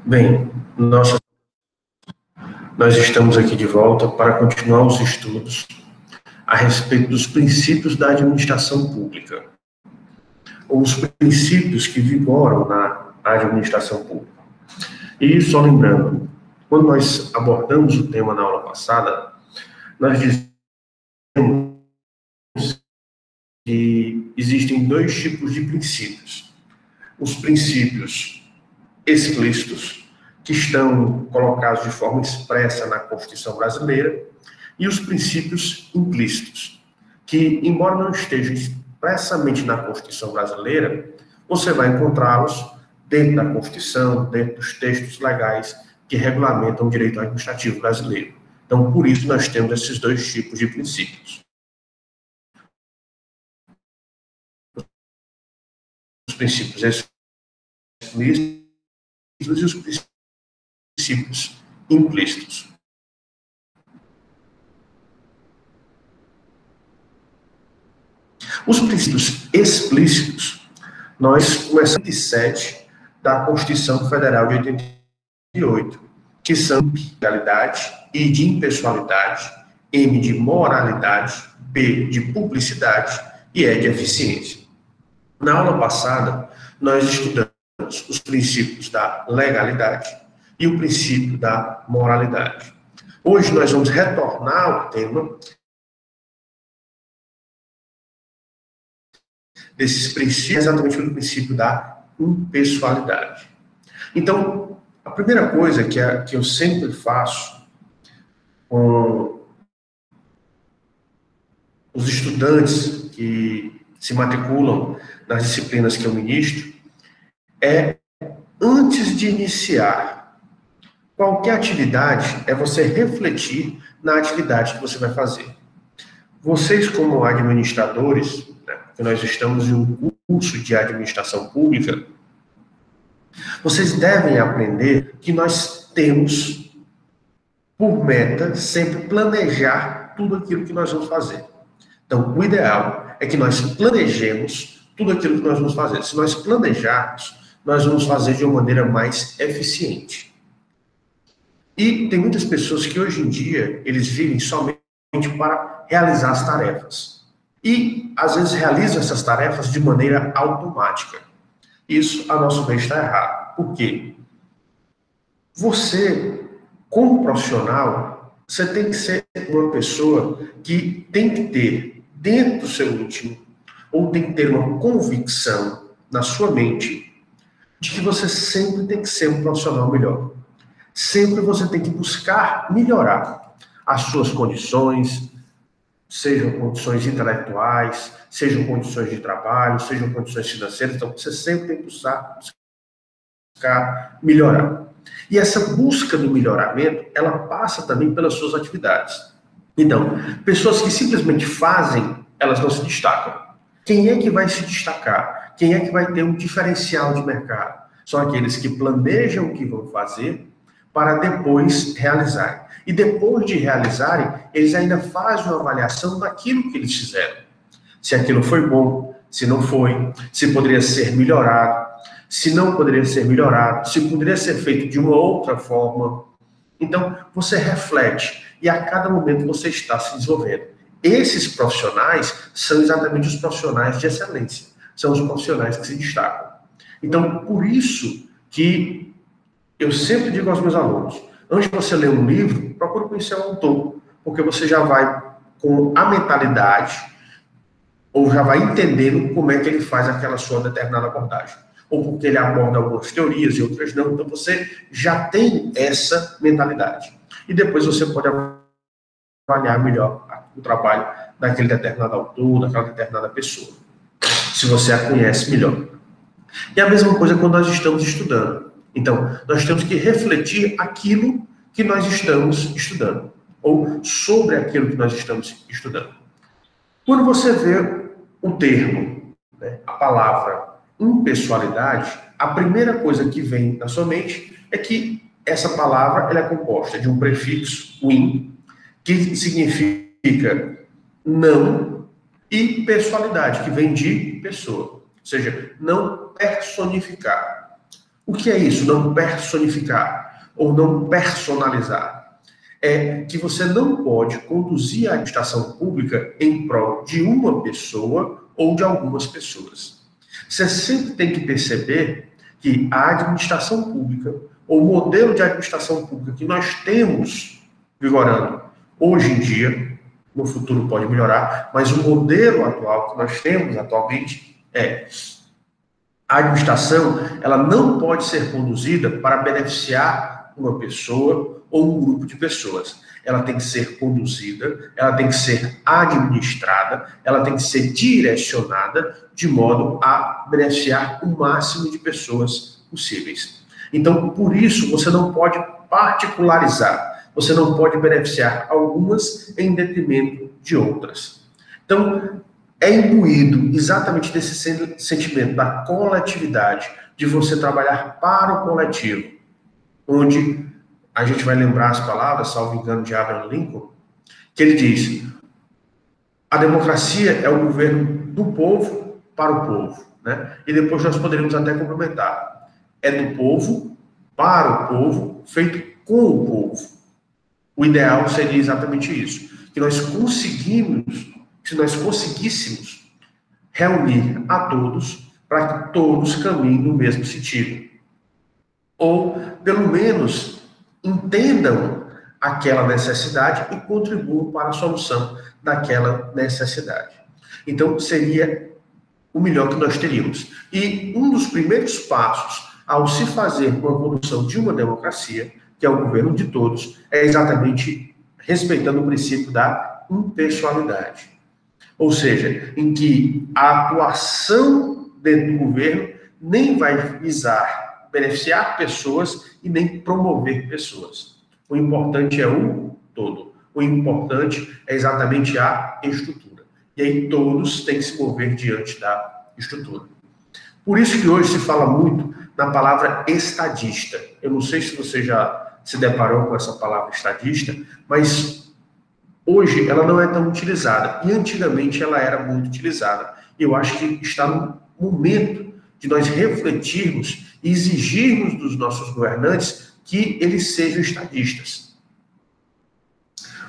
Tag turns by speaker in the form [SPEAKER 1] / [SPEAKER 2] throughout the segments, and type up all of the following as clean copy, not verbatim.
[SPEAKER 1] Bem, nós estamos aqui de volta para continuar os estudos a respeito dos princípios da administração pública, ou os princípios que vigoram na administração pública. E só lembrando, quando nós abordamos o tema na aula passada, nós dizemos que existem dois tipos de princípios. Os princípios explícitos, que estão colocados de forma expressa na Constituição brasileira, e os princípios implícitos, que, embora não estejam expressamente na Constituição brasileira, você vai encontrá-los dentro da Constituição, dentro dos textos legais que regulamentam o direito administrativo brasileiro. Então, por isso, nós temos esses dois tipos de princípios. Os princípios explícitos e os princípios implícitos. Os princípios explícitos, nós começamos 27 da Constituição Federal de 88, que são de legalidade, I de impessoalidade, M de moralidade, P de publicidade e E de eficiência. Na aula passada, nós estudamos os princípios da legalidade e o princípio da moralidade. Hoje nós vamos retornar ao tema desses princípios, exatamente pelo princípio da impessoalidade. Então, a primeira coisa que eu sempre faço com os estudantes que se matriculam nas disciplinas que eu ministro é, antes de iniciar qualquer atividade, é você refletir na atividade que você vai fazer. Vocês, como administradores, né, que nós estamos em um curso de administração pública, vocês devem aprender que nós temos por meta sempre planejar tudo aquilo que nós vamos fazer. Então, o ideal é que nós planejemos tudo aquilo que nós vamos fazer. Se nós planejarmos, nós vamos fazer de uma maneira mais eficiente. E tem muitas pessoas que hoje em dia, eles vivem somente para realizar as tarefas. E, às vezes, realizam essas tarefas de maneira automática. Isso, a nosso ver, está errado. Por quê? Você, como profissional, você tem que ser uma pessoa que tem que ter, dentro do seu íntimo, ou tem que ter uma convicção na sua mente, de que você sempre tem que ser um profissional melhor. Sempre você tem que buscar melhorar as suas condições, sejam condições intelectuais, sejam condições de trabalho, sejam condições financeiras. Então, você sempre tem que buscar melhorar. E essa busca do melhoramento, ela passa também pelas suas atividades. Então, pessoas que simplesmente fazem, elas não se destacam. Quem é que vai se destacar? Quem é que vai ter um diferencial de mercado? São aqueles que planejam o que vão fazer para depois realizarem. E depois de realizarem, eles ainda fazem uma avaliação daquilo que eles fizeram. Se aquilo foi bom, se não foi, se poderia ser melhorado, se não poderia ser melhorado, se poderia ser feito de uma outra forma. Então, você reflete e a cada momento você está se desenvolvendo. Esses profissionais são exatamente os profissionais de excelência. São os profissionais que se destacam. Então, por isso que eu sempre digo aos meus alunos, antes de você ler um livro, procure conhecer o autor, porque você já vai com a mentalidade, ou já vai entendendo como é que ele faz aquela sua determinada abordagem. Ou porque ele aborda algumas teorias e outras não, então você já tem essa mentalidade. E depois você pode avaliar melhor o trabalho daquele determinado autor, daquela determinada pessoa, se você a conhece melhor. E a mesma coisa quando nós estamos estudando. Então, nós temos que refletir aquilo que nós estamos estudando, ou sobre aquilo que nós estamos estudando. Quando você vê o termo, né, a palavra impessoalidade, a primeira coisa que vem na sua mente é que essa palavra ela é composta de um prefixo, o in, que significa não, e pessoalidade, que vem de pessoa, ou seja, não personificar. O que é isso? Não personificar ou não personalizar. É que você não pode conduzir a administração pública em prol de uma pessoa ou de algumas pessoas. Você sempre tem que perceber que a administração pública, ou o modelo de administração pública que nós temos vigorando hoje em dia, no futuro pode melhorar, mas o modelo atual que nós temos atualmente é: a administração, ela não pode ser conduzida para beneficiar uma pessoa ou um grupo de pessoas. Ela tem que ser conduzida, ela tem que ser administrada, ela tem que ser direcionada de modo a beneficiar o máximo de pessoas possíveis. Então, por isso, você não pode particularizar, você não pode beneficiar algumas em detrimento de outras. Então, é imbuído exatamente desse sentimento da coletividade, de você trabalhar para o coletivo, onde a gente vai lembrar as palavras, salvo engano, de Abraham Lincoln, que ele diz: a democracia é o governo do povo para o povo, né? E depois nós poderíamos até complementar: é do povo para o povo, feito com o povo. O ideal seria exatamente isso, que nós conseguimos, se nós conseguíssemos reunir a todos para que todos caminhem no mesmo sentido. Ou, pelo menos, entendam aquela necessidade e contribuam para a solução daquela necessidade. Então, seria o melhor que nós teríamos. E um dos primeiros passos ao se fazer uma condução de uma democracia, que é o governo de todos, é exatamente respeitando o princípio da impessoalidade. Ou seja, em que a atuação dentro do governo nem vai visar beneficiar pessoas e nem promover pessoas. O importante é o todo. O importante é exatamente a estrutura. E aí todos têm que se mover diante da estrutura. Por isso que hoje se fala muito na palavra estadista. Eu não sei se você já se deparou com essa palavra estadista, mas hoje ela não é tão utilizada, e antigamente ela era muito utilizada. Eu acho que está no momento de nós refletirmos e exigirmos dos nossos governantes que eles sejam estadistas.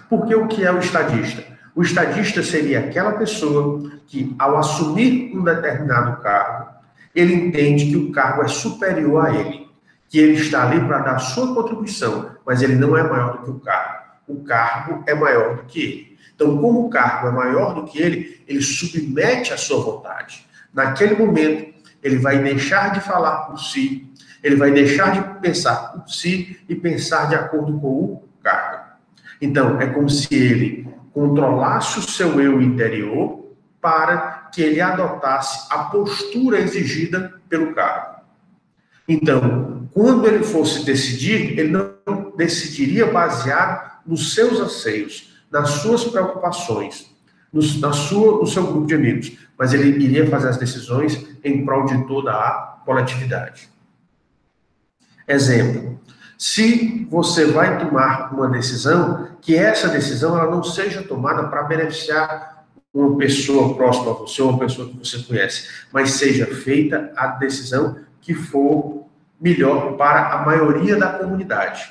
[SPEAKER 1] Porque o que é o estadista? O estadista seria aquela pessoa que, ao assumir um determinado cargo, ele entende que o cargo é superior a ele, que ele está ali para dar sua contribuição, mas ele não é maior do que o cargo. O cargo é maior do que ele. Então, como o cargo é maior do que ele submete a sua vontade. Naquele momento, ele vai deixar de falar por si, ele vai deixar de pensar por si e pensar de acordo com o cargo. Então, é como se ele controlasse o seu eu interior para que ele adotasse a postura exigida pelo cargo. Então, quando ele fosse decidir, ele não decidiria baseado nos seus anseios, nas suas preocupações, no seu grupo de amigos, mas ele iria fazer as decisões em prol de toda a coletividade. Exemplo: se você vai tomar uma decisão, que essa decisão ela não seja tomada para beneficiar uma pessoa próxima a você, ou uma pessoa que você conhece, mas seja feita a decisão que for melhor para a maioria da comunidade.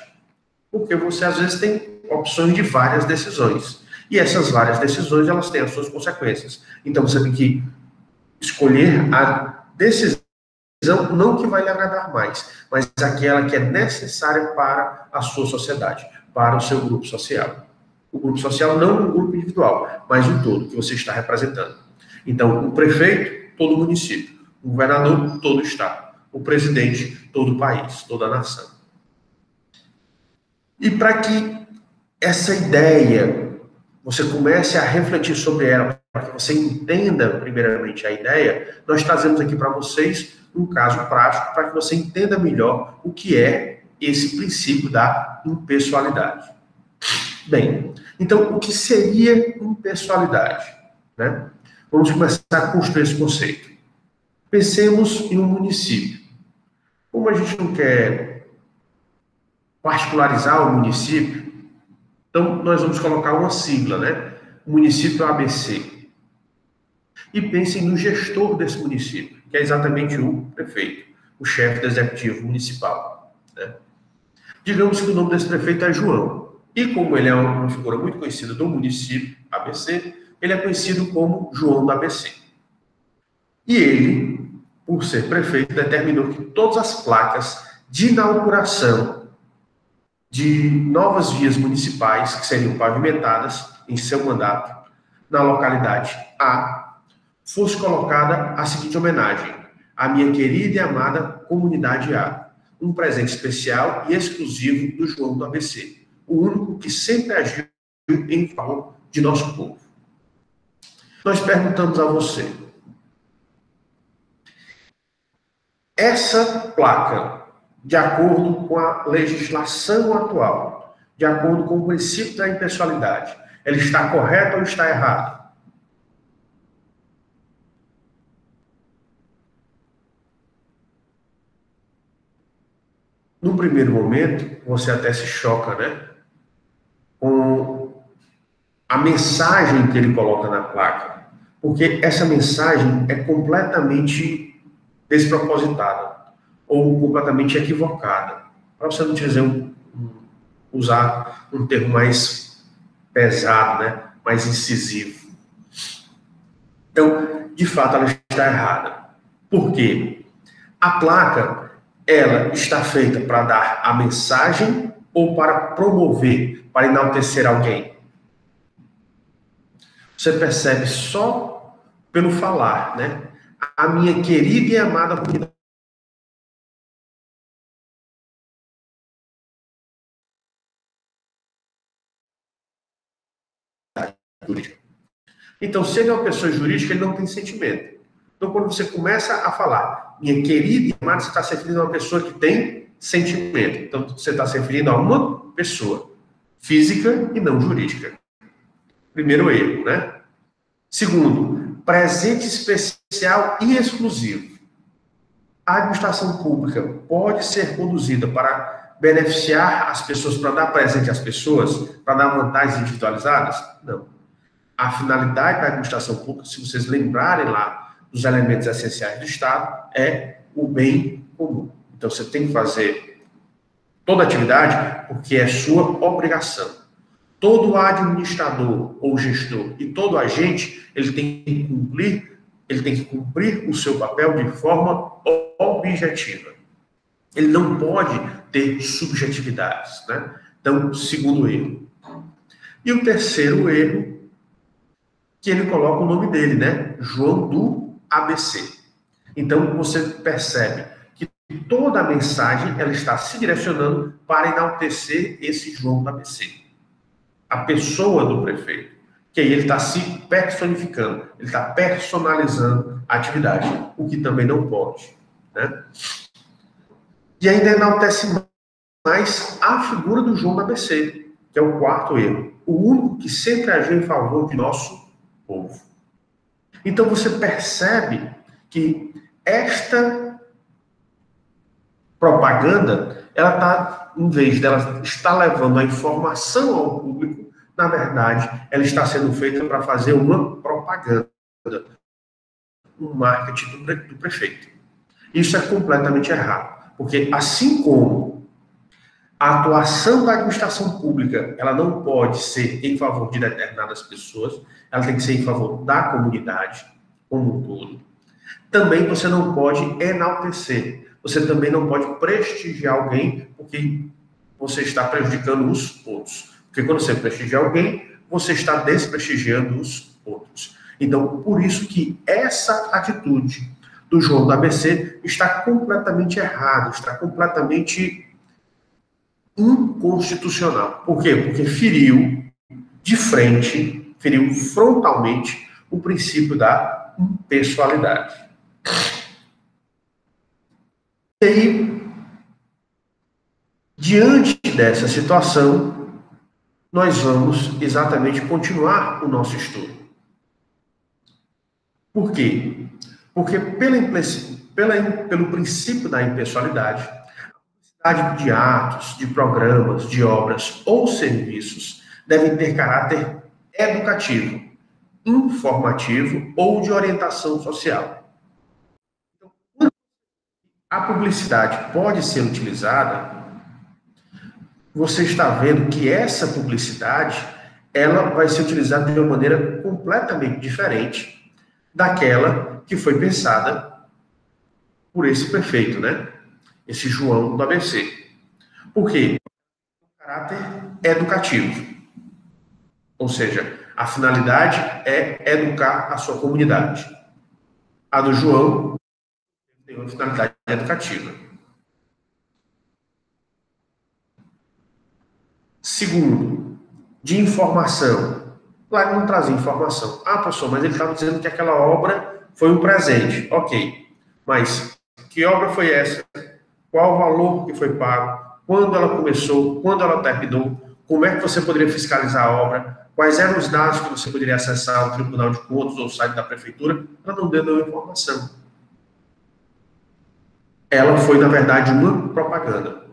[SPEAKER 1] Porque você, às vezes, tem opções de várias decisões. E essas várias decisões, elas têm as suas consequências. Então, você tem que escolher a decisão, não que vai lhe agradar mais, mas aquela que é necessária para a sua sociedade, para o seu grupo social. O grupo social não um grupo individual, mas o todo que você está representando. Então, o prefeito, todo o município. O governador, todo o estado. O presidente, todo o país, toda a nação. E para que essa ideia, você comece a refletir sobre ela, para que você entenda primeiramente a ideia, nós trazemos aqui para vocês um caso prático, para que você entenda melhor o que é esse princípio da impessoalidade. Bem, então, o que seria impessoalidade? Né? Vamos começar a construir esse conceito. Pensemos em um município. Como a gente não quer particularizar o município, então nós vamos colocar uma sigla, né? Município ABC. E pensem no gestor desse município, que é exatamente o prefeito. o chefe do executivo municipal, né? Digamos que o nome desse prefeito é João. E como ele é uma figura muito conhecida do município, ABC, ele é conhecido como João do ABC. E ele, por ser prefeito, determinou que todas as placas de inauguração de novas vias municipais que seriam pavimentadas em seu mandato na localidade A fosse colocada a seguinte homenagem: à minha querida e amada comunidade A, um presente especial e exclusivo do João do ABC, o único que sempre agiu em favor de nosso povo. Nós perguntamos a você: essa placa, de acordo com a legislação atual, de acordo com o princípio da impessoalidade, ela está correta ou está errada? No primeiro momento, você até se choca, né? Com a mensagem que ele coloca na placa, porque essa mensagem é completamente despropositada ou completamente equivocada. Para você não dizer usar um termo mais pesado, né? Mais incisivo. Então, de fato, ela está errada. Por quê? A placa, ela está feita para dar a mensagem ou para promover, para enaltecer alguém? Você percebe só pelo falar, né? A minha querida e amada comunidade. Então, se ele é uma pessoa jurídica, ele não tem sentimento. Então, quando você começa a falar, minha querida e amada, você está se referindo a uma pessoa que tem sentimento. Então, você está se referindo a uma pessoa física e não jurídica. Primeiro erro, né? Segundo, presente especial e exclusivo. A administração pública pode ser conduzida para beneficiar as pessoas, para dar presente às pessoas, para dar vantagens individualizadas? Não. A finalidade da administração pública, se vocês lembrarem lá dos elementos essenciais do Estado, é o bem comum. Então, você tem que fazer toda atividade porque é sua obrigação. Todo administrador ou gestor e todo agente, ele tem que cumprir o seu papel de forma objetiva. Ele não pode ter subjetividades, né? Então, segundo erro. E o terceiro erro, que ele coloca o nome dele, né? João do ABC. Então, você percebe que toda a mensagem ela está se direcionando para enaltecer esse João do ABC. A pessoa do prefeito. Que aí ele está se personificando, ele está personalizando a atividade, o que também não pode, né? E ainda enaltece mais a figura do João do ABC, que é o quarto erro. O único que sempre agiu em favor de nosso povo. Então você percebe que esta propaganda, ela está, em vez dela estar levando a informação ao público, na verdade, ela está sendo feita para fazer uma propaganda, um marketing do prefeito. Isso é completamente errado, porque assim como a atuação da administração pública, ela não pode ser em favor de determinadas pessoas, ela tem que ser em favor da comunidade como um todo. Também você não pode enaltecer, você também não pode prestigiar alguém, porque você está prejudicando os outros. Porque quando você prestigia alguém, você está desprestigiando os outros. Então, por isso que essa atitude do João do ABC está completamente errada, está completamente inconstitucional. Por quê? Porque feriu de frente, feriu frontalmente o princípio da impessoalidade. E aí, diante dessa situação, nós vamos exatamente continuar o nosso estudo. Por quê? Porque pelo princípio da impessoalidade, a publicidade de atos, de programas, de obras ou serviços devem ter caráter educativo, informativo ou de orientação social. a publicidade pode ser utilizada, você está vendo que essa publicidade ela vai ser utilizada de uma maneira completamente diferente daquela que foi pensada por esse prefeito, né? Esse João do ABC. Por quê? O caráter educativo. Ou seja, a finalidade é educar a sua comunidade. A do João tem uma finalidade educativa. Segundo, de informação. Lá ele não trazia informação. Ah, professor, mas ele estava dizendo que aquela obra foi um presente. Ok. Mas que obra foi essa? Qual o valor que foi pago? Quando ela começou? Quando ela terminou? Como é que você poderia fiscalizar a obra? Quais eram os dados que você poderia acessar ao Tribunal de Contas ou ao site da Prefeitura? Ela não deu nenhuma informação. Ela foi, na verdade, uma propaganda.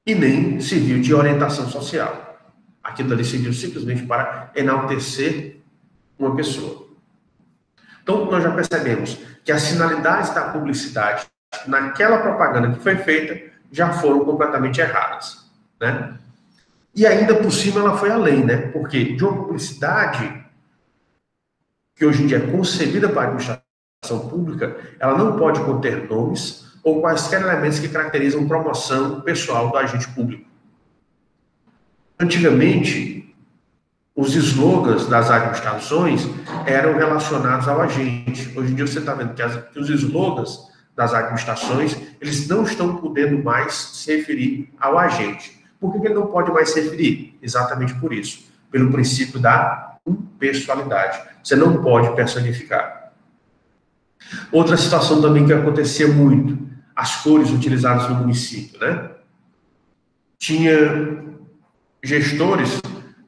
[SPEAKER 1] E nem serviu de orientação social. Aquilo ali serviu simplesmente para enaltecer uma pessoa. Então, nós já percebemos que as finalidades da publicidade naquela propaganda que foi feita já foram completamente erradas, né? E ainda por cima ela foi além, né? Porque de uma publicidade que hoje em dia é concebida para a administração pública, ela não pode conter nomes ou quaisquer elementos que caracterizam promoção pessoal do agente público. Antigamente, os slogans das administrações eram relacionados ao agente. Hoje em dia você está vendo que os slogans das administrações, eles não estão podendo mais se referir ao agente. Por que ele não pode mais se referir? Exatamente por isso. Pelo princípio da impessoalidade. Você não pode personificar. Outra situação também que acontecia muito, as cores utilizadas no município, né? Tinha gestores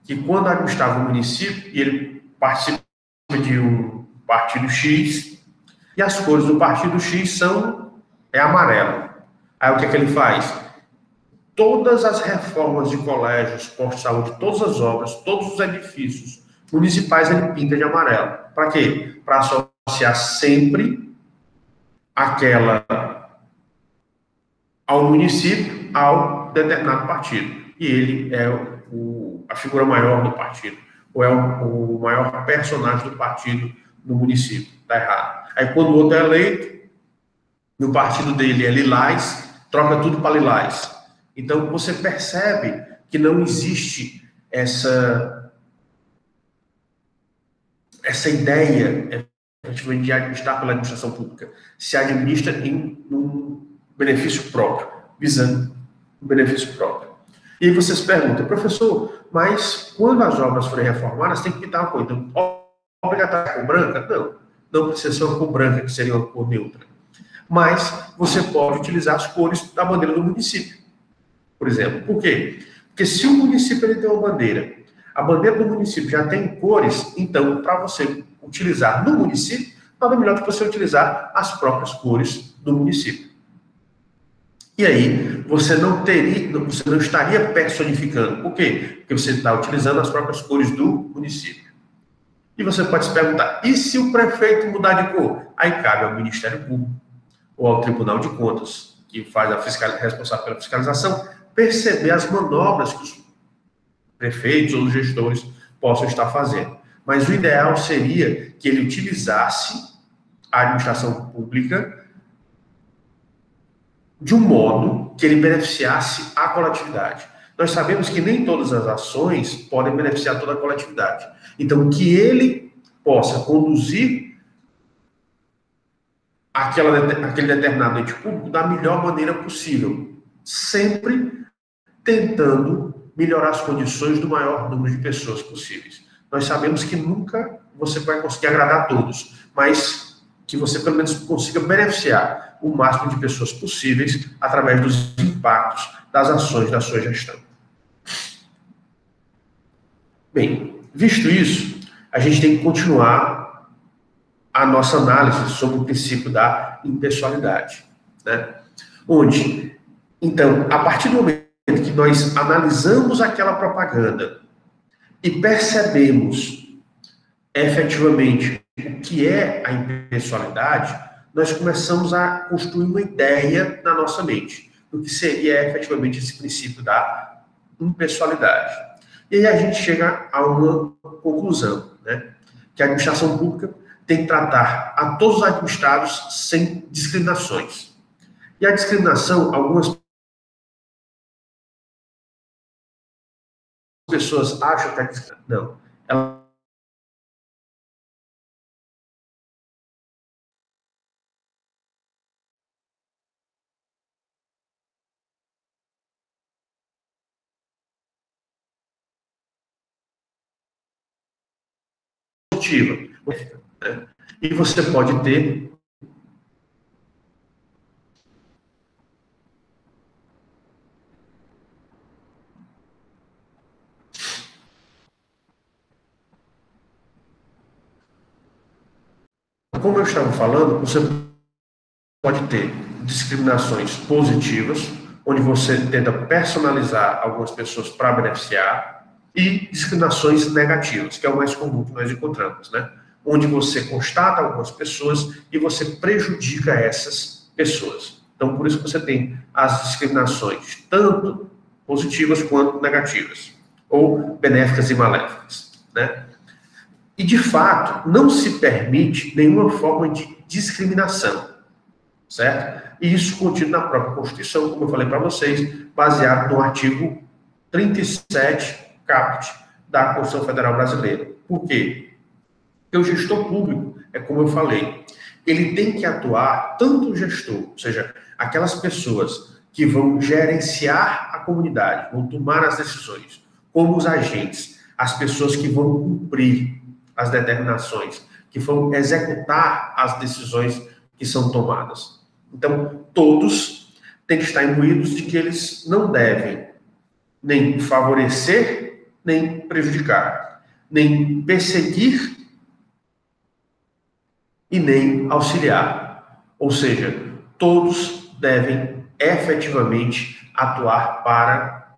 [SPEAKER 1] que quando administrava o município, e ele participa de um partido X, e as cores do partido X é amarelo. Aí o que é que ele faz? Todas as reformas de colégios, postos de saúde, todas as obras, todos os edifícios municipais ele pinta de amarelo. Para quê? Para associar sempre aquela ao município, ao determinado partido. E ele é a figura maior do partido, ou é o maior personagem do partido no município. Está errado. Aí quando o outro é eleito, no partido dele é lilás, troca tudo para lilás. Então você percebe que não existe essa ideia efetivamente de administrar pela administração pública. Se administra em um benefício próprio, visando o benefício próprio. E aí vocês perguntam, professor, mas quando as obras forem reformadas, tem que pintar uma cor. Então, obrigatória cor branca? Não. Não precisa ser uma cor branca, que seria uma cor neutra. Mas você pode utilizar as cores da bandeira do município. Por exemplo. Por quê? Porque se o município ele tem uma bandeira, a bandeira do município já tem cores, então, para você utilizar no município, nada melhor do que você utilizar as próprias cores do município. E aí, você não estaria personificando. Por quê? Porque você está utilizando as próprias cores do município. E você pode se perguntar, e se o prefeito mudar de cor? Aí cabe ao Ministério Público ou ao Tribunal de Contas, que faz responsável pela fiscalização, perceber as manobras que os prefeitos ou os gestores possam estar fazendo. Mas o ideal seria que ele utilizasse a administração pública de um modo que ele beneficiasse a coletividade. Nós sabemos que nem todas as ações podem beneficiar toda a coletividade. Então, que ele possa conduzir aquele determinado ente público da melhor maneira possível, sempre tentando melhorar as condições do maior número de pessoas possíveis. Nós sabemos que nunca você vai conseguir agradar a todos, mas que você pelo menos consiga beneficiar o máximo de pessoas possíveis através dos impactos das ações da sua gestão. Bem, visto isso, a gente tem que continuar a nossa análise sobre o princípio da impessoalidade, né? Onde, então, a partir do momento que nós analisamos aquela propaganda e percebemos efetivamente o que é a impessoalidade, nós começamos a construir uma ideia na nossa mente do que seria efetivamente esse princípio da impessoalidade. E aí a gente chega a uma conclusão, né? Que a administração pública tem que tratar a todos os administrados sem discriminações. E a discriminação, algumas pessoas acham que a discriminação... Não. Ela é positiva, né? E você pode ter... Como eu estava falando, você pode ter discriminações positivas, onde você tenta personalizar algumas pessoas para beneficiar, e discriminações negativas, que é o mais comum que nós encontramos, né? Onde você constata algumas pessoas e você prejudica essas pessoas. Então, por isso que você tem as discriminações, tanto positivas quanto negativas, ou benéficas e maléficas, né? E, de fato, não se permite nenhuma forma de discriminação, certo? E isso contido na própria Constituição, como eu falei para vocês, baseado no artigo 37, caput, da Constituição Federal Brasileira. Por quê? Porque o gestor público, é como eu falei, ele tem que atuar, tanto o gestor, ou seja, aquelas pessoas que vão gerenciar a comunidade, vão tomar as decisões, como os agentes, as pessoas que vão cumprir as determinações, que vão executar as decisões que são tomadas. Então, todos têm que estar imbuídos de que eles não devem nem favorecer, nem prejudicar, nem perseguir e nem auxiliar. Ou seja, todos devem efetivamente atuar para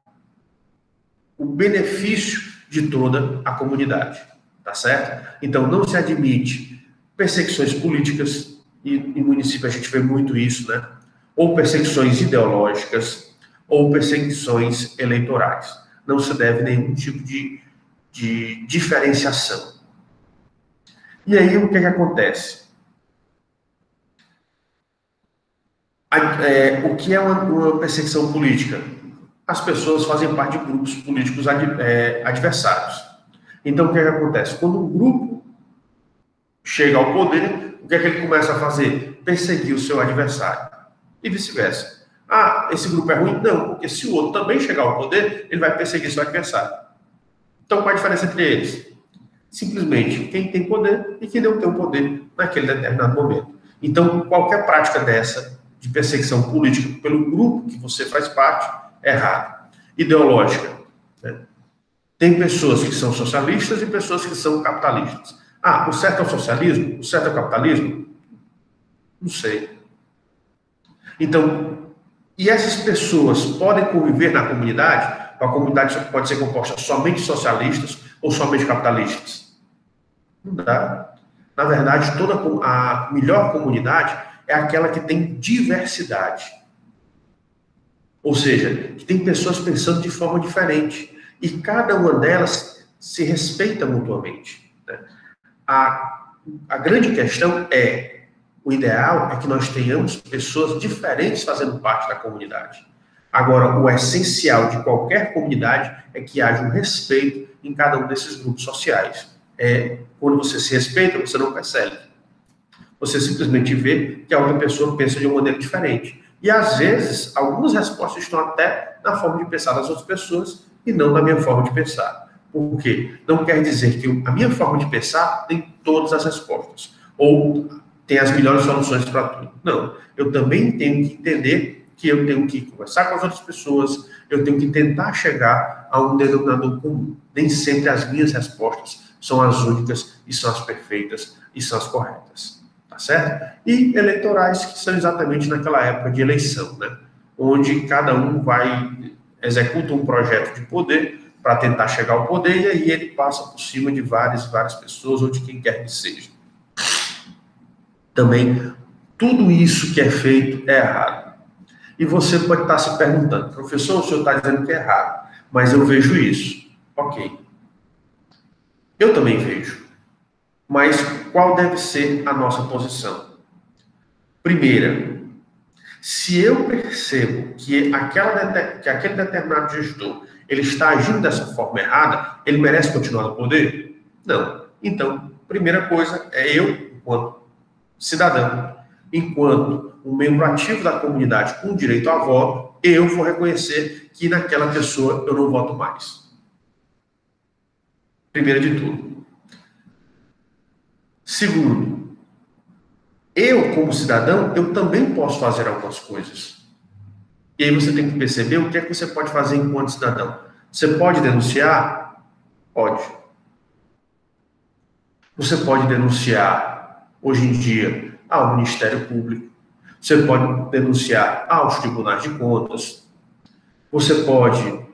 [SPEAKER 1] o benefício de toda a comunidade, tá certo? Então, não se admite perseguições políticas, e em município a gente vê muito isso, né? Ou perseguições ideológicas, ou perseguições eleitorais. Não se deve nenhum tipo de diferenciação. E aí, o que acontece? O que é uma perseguição política? As pessoas fazem parte de grupos políticos adversários. Então, o que acontece? Quando um grupo chega ao poder, o que é que ele começa a fazer? Perseguir o seu adversário. E vice-versa. Ah, esse grupo é ruim? Não, porque se o outro também chegar ao poder, ele vai perseguir seu adversário. Então, qual a diferença entre eles? Simplesmente quem tem poder e quem não tem o poder naquele determinado momento. Então, qualquer prática dessa, de perseguição política pelo grupo que você faz parte, é errada. Ideológica, né? Tem pessoas que são socialistas e pessoas que são capitalistas. Ah, o certo é o socialismo? O certo é o capitalismo? Não sei. Então, e essas pessoas podem conviver na comunidade? A comunidade pode ser composta somente de socialistas ou somente capitalistas? Não dá. Na verdade, toda a melhor comunidade é aquela que tem diversidade. Ou seja, que tem pessoas pensando de forma diferente. E cada uma delas se respeita mutuamente, né? A grande questão é, o ideal é que nós tenhamos pessoas diferentes fazendo parte da comunidade. Agora, o essencial de qualquer comunidade é que haja um respeito em cada um desses grupos sociais. Quando você se respeita, você não persegue. Você simplesmente vê que a outra pessoa pensa de uma maneira diferente. E, às vezes, algumas respostas estão até na forma de pensar das outras pessoas e não na minha forma de pensar. Por quê? Não quer dizer que a minha forma de pensar tem todas as respostas. Ou tem as melhores soluções para tudo. Não. Eu também tenho que entender que eu tenho que conversar com as outras pessoas, eu tenho que tentar chegar a um denominador comum. Nem sempre as minhas respostas são as únicas e são as perfeitas e são as corretas. Tá certo? E eleitorais, que são exatamente naquela época de eleição, né? Onde cada um executa um projeto de poder para tentar chegar ao poder e aí ele passa por cima de várias pessoas ou de quem quer que seja. Também tudo isso que é feito é errado. E você pode estar se perguntando, professor, o senhor está dizendo que é errado, mas eu vejo isso. Ok. Eu também vejo. Mas qual deve ser a nossa posição? Primeira, se eu percebo que aquele determinado gestor ele está agindo dessa forma errada, ele merece continuar no poder? Não. Então, primeira coisa é eu, enquanto cidadão, enquanto um membro ativo da comunidade com direito a voto, eu vou reconhecer que naquela pessoa eu não voto mais. Primeiro de tudo. Segundo, eu, como cidadão, eu também posso fazer algumas coisas. E aí você tem que perceber o que é que você pode fazer enquanto cidadão. Você pode denunciar? Pode. Você pode denunciar, hoje em dia, ao Ministério Público. Você pode denunciar aos tribunais de contas. Você pode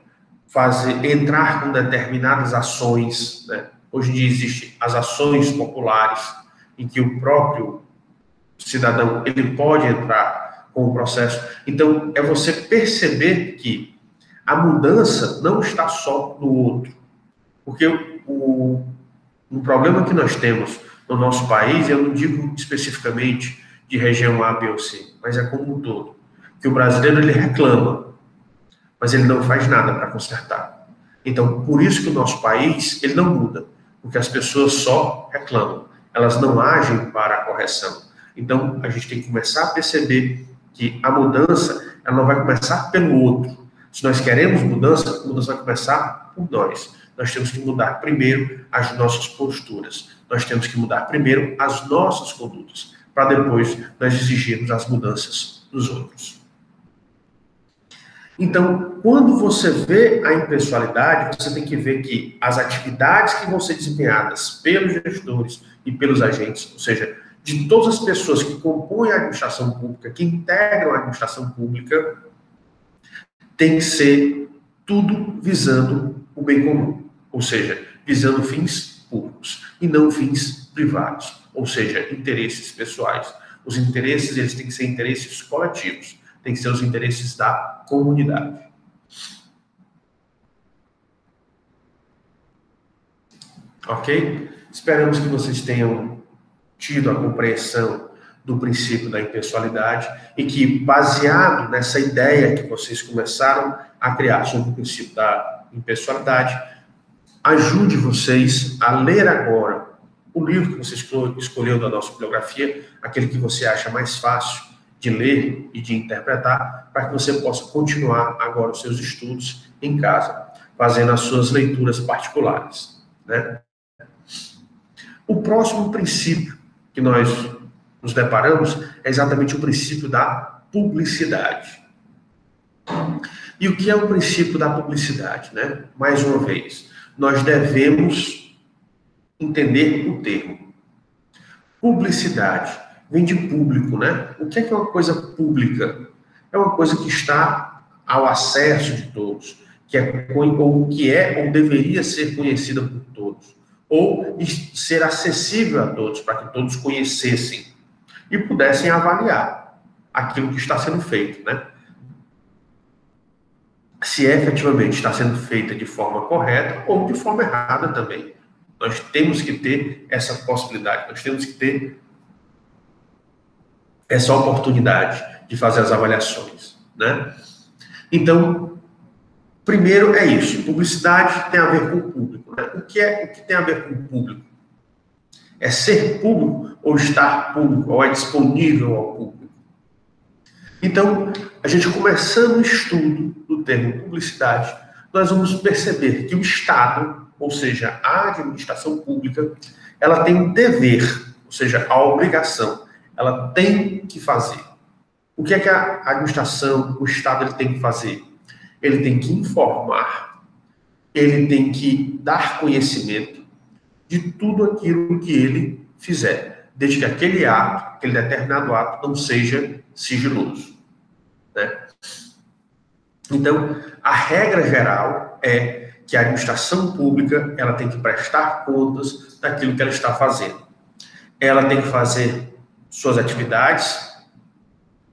[SPEAKER 1] entrar com determinadas ações, né? Hoje em dia existem as ações populares, em que o próprio cidadão ele pode entrar com o processo. Então, é você perceber que a mudança não está só no outro. Porque um problema que nós temos no nosso país, eu não digo especificamente de região A, B ou C, mas é como um todo, que o brasileiro ele reclama, mas ele não faz nada para consertar. Então, por isso que o nosso país ele não muda, porque as pessoas só reclamam, elas não agem para a correção. Então, a gente tem que começar a perceber que a mudança ela não vai começar pelo outro. Se nós queremos mudança, a mudança vai começar por nós. Nós temos que mudar primeiro as nossas posturas. Nós temos que mudar primeiro as nossas condutas, para depois nós exigirmos as mudanças dos outros. Então, quando você vê a impessoalidade, você tem que ver que as atividades que vão ser desempenhadas pelos gestores e pelos agentes, ou seja, de todas as pessoas que compõem a administração pública, que integram a administração pública, tem que ser tudo visando o bem comum, ou seja, visando fins públicos e não fins privados, ou seja, interesses pessoais. Os interesses eles têm que ser interesses coletivos, têm que ser os interesses da comunidade. Ok? Esperamos que vocês tenham tido a compreensão do princípio da impessoalidade e que, baseado nessa ideia que vocês começaram a criar sobre o princípio da impessoalidade, ajude vocês a ler agora o livro que você escolheu da nossa bibliografia, aquele que você acha mais fácil de ler e de interpretar, para que você possa continuar agora os seus estudos em casa, fazendo as suas leituras particulares, né? O próximo princípio que nós nos deparamos é exatamente o princípio da publicidade. E o que é o princípio da publicidade, né? Mais uma vez, nós devemos entender o termo. Publicidade vem de público, né? O que é uma coisa pública? É uma coisa que está ao acesso de todos, ou deveria ser conhecida por todos, ou ser acessível a todos, para que todos conhecessem e pudessem avaliar aquilo que está sendo feito, né? Se efetivamente está sendo feita de forma correta ou de forma errada também. Nós temos que ter essa possibilidade, nós temos que ter essa oportunidade de fazer as avaliações, né? Então, primeiro é isso, publicidade tem a ver com o público, né? O que tem a ver com o público? É ser público ou estar público, ou é disponível ao público? Então, a gente começando o estudo do termo publicidade, nós vamos perceber que o Estado, ou seja, a administração pública, ela tem um dever, ou seja, a obrigação, ela tem que fazer. O que é que a administração, o Estado, ele tem que fazer? Ele tem que informar, ele tem que dar conhecimento de tudo aquilo que ele fizer, desde que aquele ato, aquele determinado ato, não seja sigiloso, né? Então, a regra geral é que a administração pública ela tem que prestar contas daquilo que ela está fazendo. Ela tem que fazer suas atividades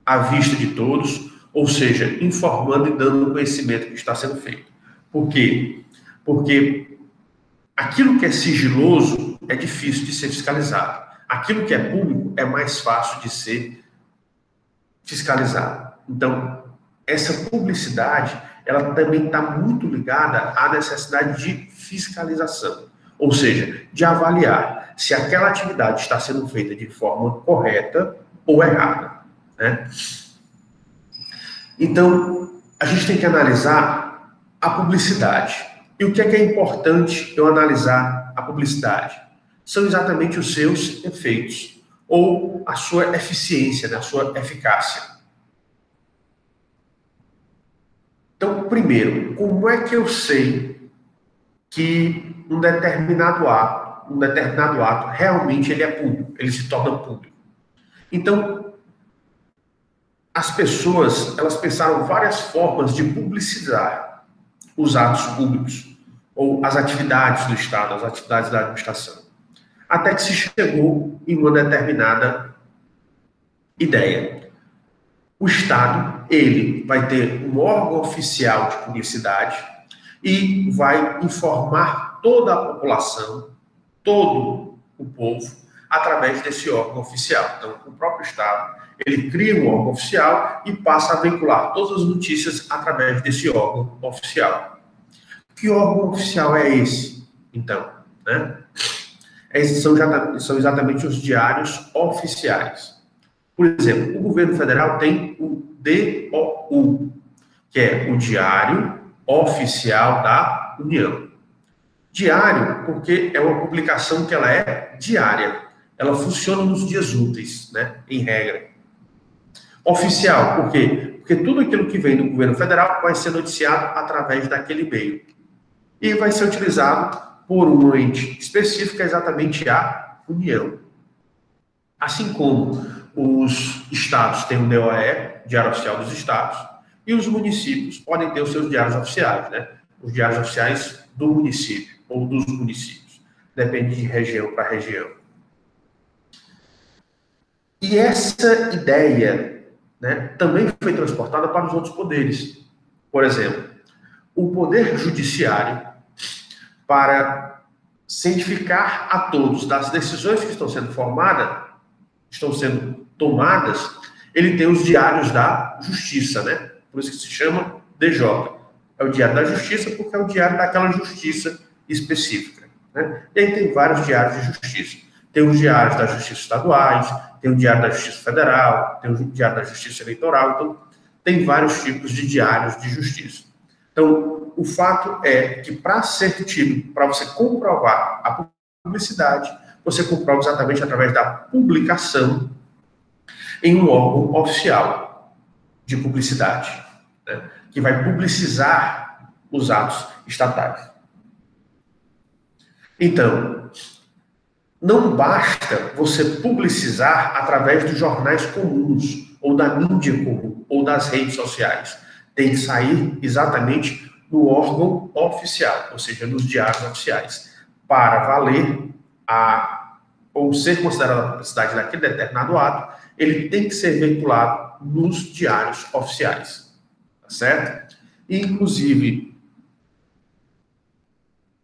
[SPEAKER 1] à vista de todos, ou seja, informando e dando o conhecimento que está sendo feito. Por quê? Porque aquilo que é sigiloso é difícil de ser fiscalizado. Aquilo que é público é mais fácil de ser fiscalizado. Então, essa publicidade, ela também está muito ligada à necessidade de fiscalização, ou seja, de avaliar se aquela atividade está sendo feita de forma correta ou errada, né? Então, a gente tem que analisar a publicidade. E o que é importante eu analisar a publicidade? São exatamente os seus efeitos, ou a sua eficiência, né? A sua eficácia. Então, primeiro, como é que eu sei que um determinado ato realmente ele é público, ele se torna público? Então, as pessoas, elas pensaram várias formas de publicizar os atos públicos, ou as atividades do Estado, as atividades da administração. Até que se chegou em uma determinada ideia. O Estado, ele vai ter um órgão oficial de publicidade e vai informar toda a população, todo o povo, através desse órgão oficial. Então, o próprio Estado, ele cria um órgão oficial e passa a vincular todas as notícias através desse órgão oficial. Que órgão oficial é esse, então? Né? Esses são exatamente os diários oficiais. Por exemplo, o governo federal tem o DOU, que é o Diário Oficial da União. Diário, porque é uma publicação que ela é diária. Ela funciona nos dias úteis, né, em regra. Oficial, por quê? Porque tudo aquilo que vem do governo federal vai ser noticiado através daquele meio. E vai ser utilizado por um ente específico, exatamente a União. Assim como os estados têm o DOE, Diário Oficial dos Estados, e os municípios podem ter os seus diários oficiais, né? Os diários oficiais do município ou dos municípios. Depende de região para região. E essa ideia, né, também foi transportada para os outros poderes. Por exemplo, o Poder Judiciário, para cientificar a todos das decisões que estão sendo tomadas, ele tem os diários da Justiça, né? Por isso que se chama DJ. É o Diário da Justiça porque é o diário daquela justiça específica, né? E aí tem vários diários de justiça. Tem os diários da Justiça estaduais, tem o Diário da Justiça Federal, tem o Diário da Justiça Eleitoral, então tem vários tipos de diários de justiça. Então, o fato é que para ser tido, para você comprovar a publicidade, você comprova exatamente através da publicação em um órgão oficial de publicidade, né, que vai publicizar os atos estatais. Então, não basta você publicizar através dos jornais comuns, ou da mídia comum, ou das redes sociais. Tem que sair exatamente no órgão oficial, ou seja, nos diários oficiais, para valer ou ser considerada a publicidade daquele determinado ato, ele tem que ser veiculado nos diários oficiais, tá certo? E, inclusive,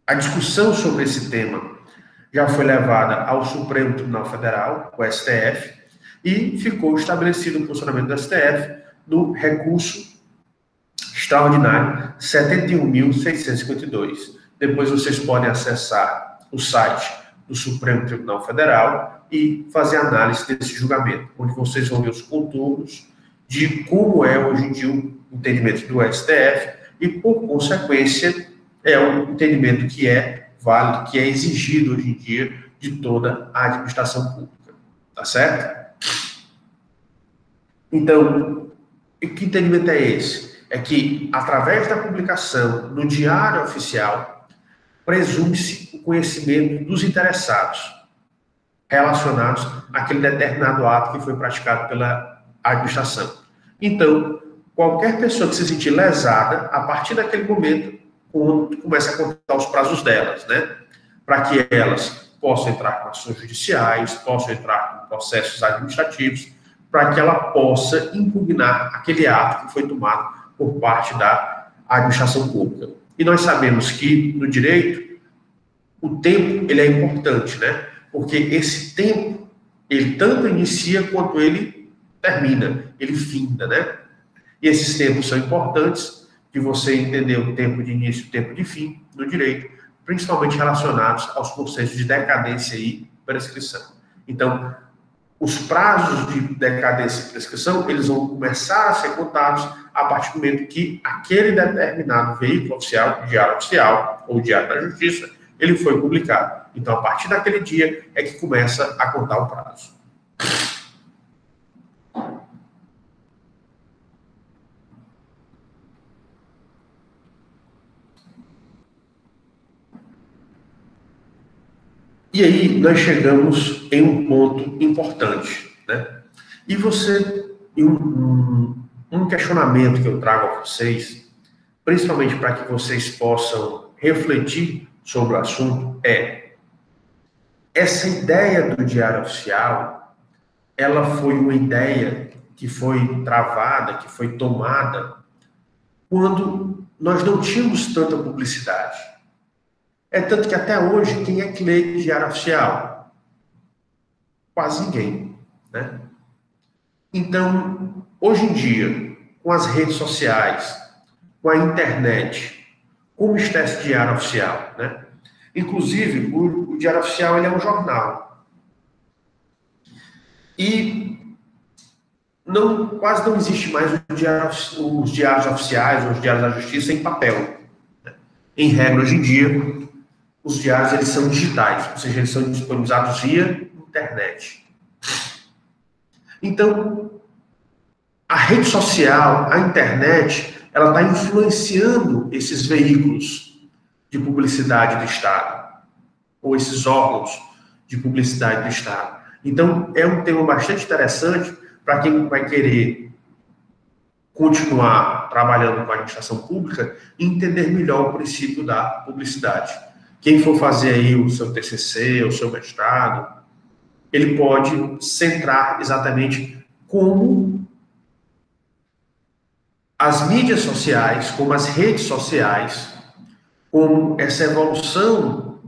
[SPEAKER 1] a discussão sobre esse tema já foi levada ao Supremo Tribunal Federal, o STF, e ficou estabelecido o funcionamento do STF no recurso extraordinário 71.652. Depois vocês podem acessar o site do Supremo Tribunal Federal e fazer análise desse julgamento, onde vocês vão ver os contornos de como é hoje em dia o entendimento do STF e, por consequência, é um entendimento que é válido, que é exigido hoje em dia de toda a administração pública. Tá certo? Então, que entendimento é esse? É que, através da publicação no Diário Oficial, presume-se o conhecimento dos interessados relacionados àquele determinado ato que foi praticado pela administração. Então, qualquer pessoa que se sentir lesada, a partir daquele momento, começa a contar os prazos delas, né? Para que elas possam entrar com ações judiciais, possam entrar com processos administrativos, para que ela possa impugnar aquele ato que foi tomado por parte da administração pública. E nós sabemos que, no direito, o tempo ele é importante, né? Porque esse tempo, ele tanto inicia quanto ele termina, ele finda, né? E esses tempos são importantes de você entender o tempo de início e o tempo de fim no direito, principalmente relacionados aos processos de decadência e prescrição. Então, os prazos de decadência e prescrição, eles vão começar a ser contados a partir do momento que aquele determinado veículo oficial, diário oficial ou diário da justiça, ele foi publicado. Então, a partir daquele dia é que começa a contar o prazo. E aí nós chegamos em um ponto importante, né? E um questionamento que eu trago a vocês, principalmente para que vocês possam refletir sobre o assunto, essa ideia do diário oficial, ela foi uma ideia que foi travada, que foi tomada quando nós não tínhamos tanta publicidade. É tanto que até hoje, quem é que lê diário oficial? Quase ninguém, né? Então, hoje em dia, com as redes sociais, com a internet, como está esse diário oficial, né? Inclusive, o diário oficial ele é um jornal. E quase não existe mais os diários oficiais ou os diários da justiça em papel, né? Em regra, hoje em dia, os diários eles são digitais, ou seja, eles são disponibilizados via internet. Então, a rede social, a internet, ela está influenciando esses veículos de publicidade do Estado, ou esses órgãos de publicidade do Estado. Então, é um tema bastante interessante para quem vai querer continuar trabalhando com a administração pública e entender melhor o princípio da publicidade. Quem for fazer aí o seu TCC, o seu mestrado, ele pode centrar exatamente como as mídias sociais, como as redes sociais, como essa evolução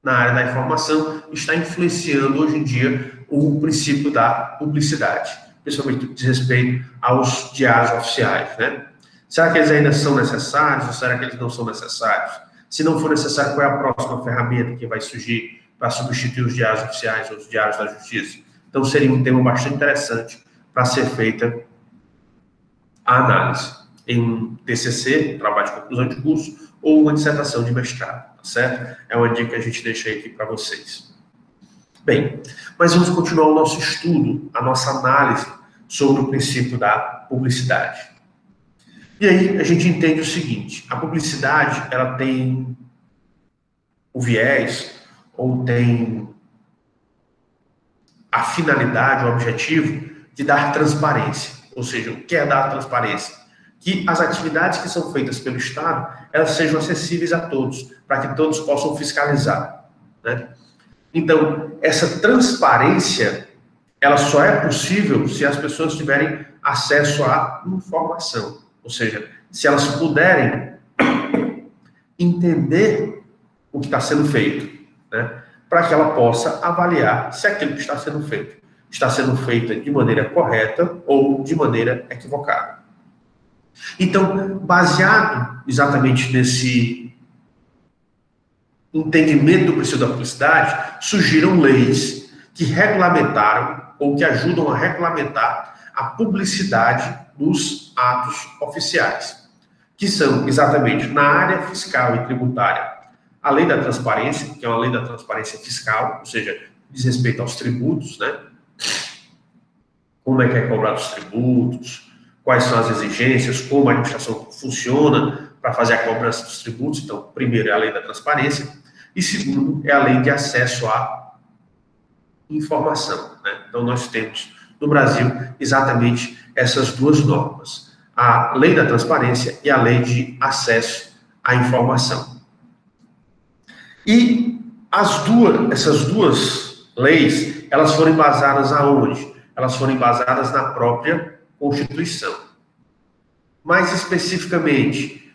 [SPEAKER 1] na área da informação está influenciando hoje em dia o princípio da publicidade, principalmente diz respeito aos diários oficiais, né? Será que eles ainda são necessários ou será que eles não são necessários? Se não for necessário, qual é a próxima ferramenta que vai surgir para substituir os diários oficiais ou os diários da justiça? Então, seria um tema bastante interessante para ser feita a análise em um TCC, trabalho de conclusão de curso, ou uma dissertação de mestrado, tá certo? É uma dica que a gente deixa aqui para vocês. Bem, mas vamos continuar o nosso estudo, a nossa análise sobre o princípio da publicidade. E aí a gente entende o seguinte: a publicidade ela tem o viés ou tem a finalidade, o objetivo de dar transparência. Ou seja, o que é dar transparência? Que as atividades que são feitas pelo Estado elas sejam acessíveis a todos, para que todos possam fiscalizar, né? Então, essa transparência ela só é possível se as pessoas tiverem acesso à informação. Ou seja, se elas puderem entender o que está sendo feito, né, para que ela possa avaliar se aquilo que está sendo feito de maneira correta ou de maneira equivocada. Então, baseado exatamente nesse entendimento do princípio da publicidade, surgiram leis que regulamentaram ou que ajudam a regulamentar a publicidade dos atos oficiais, que são exatamente na área fiscal e tributária, a lei da transparência, que é uma lei da transparência fiscal, ou seja, diz respeito aos tributos, né? Como é que é cobrado os tributos, quais são as exigências, como a administração funciona para fazer a cobrança dos tributos. Então, primeiro é a lei da transparência e segundo é a lei de acesso à informação, né? Então, nós temos no Brasil exatamente essas duas normas, a lei da transparência e a lei de acesso à informação. E essas duas leis, elas foram embasadas aonde? elas foram embasadas na própria Constituição. Mais especificamente,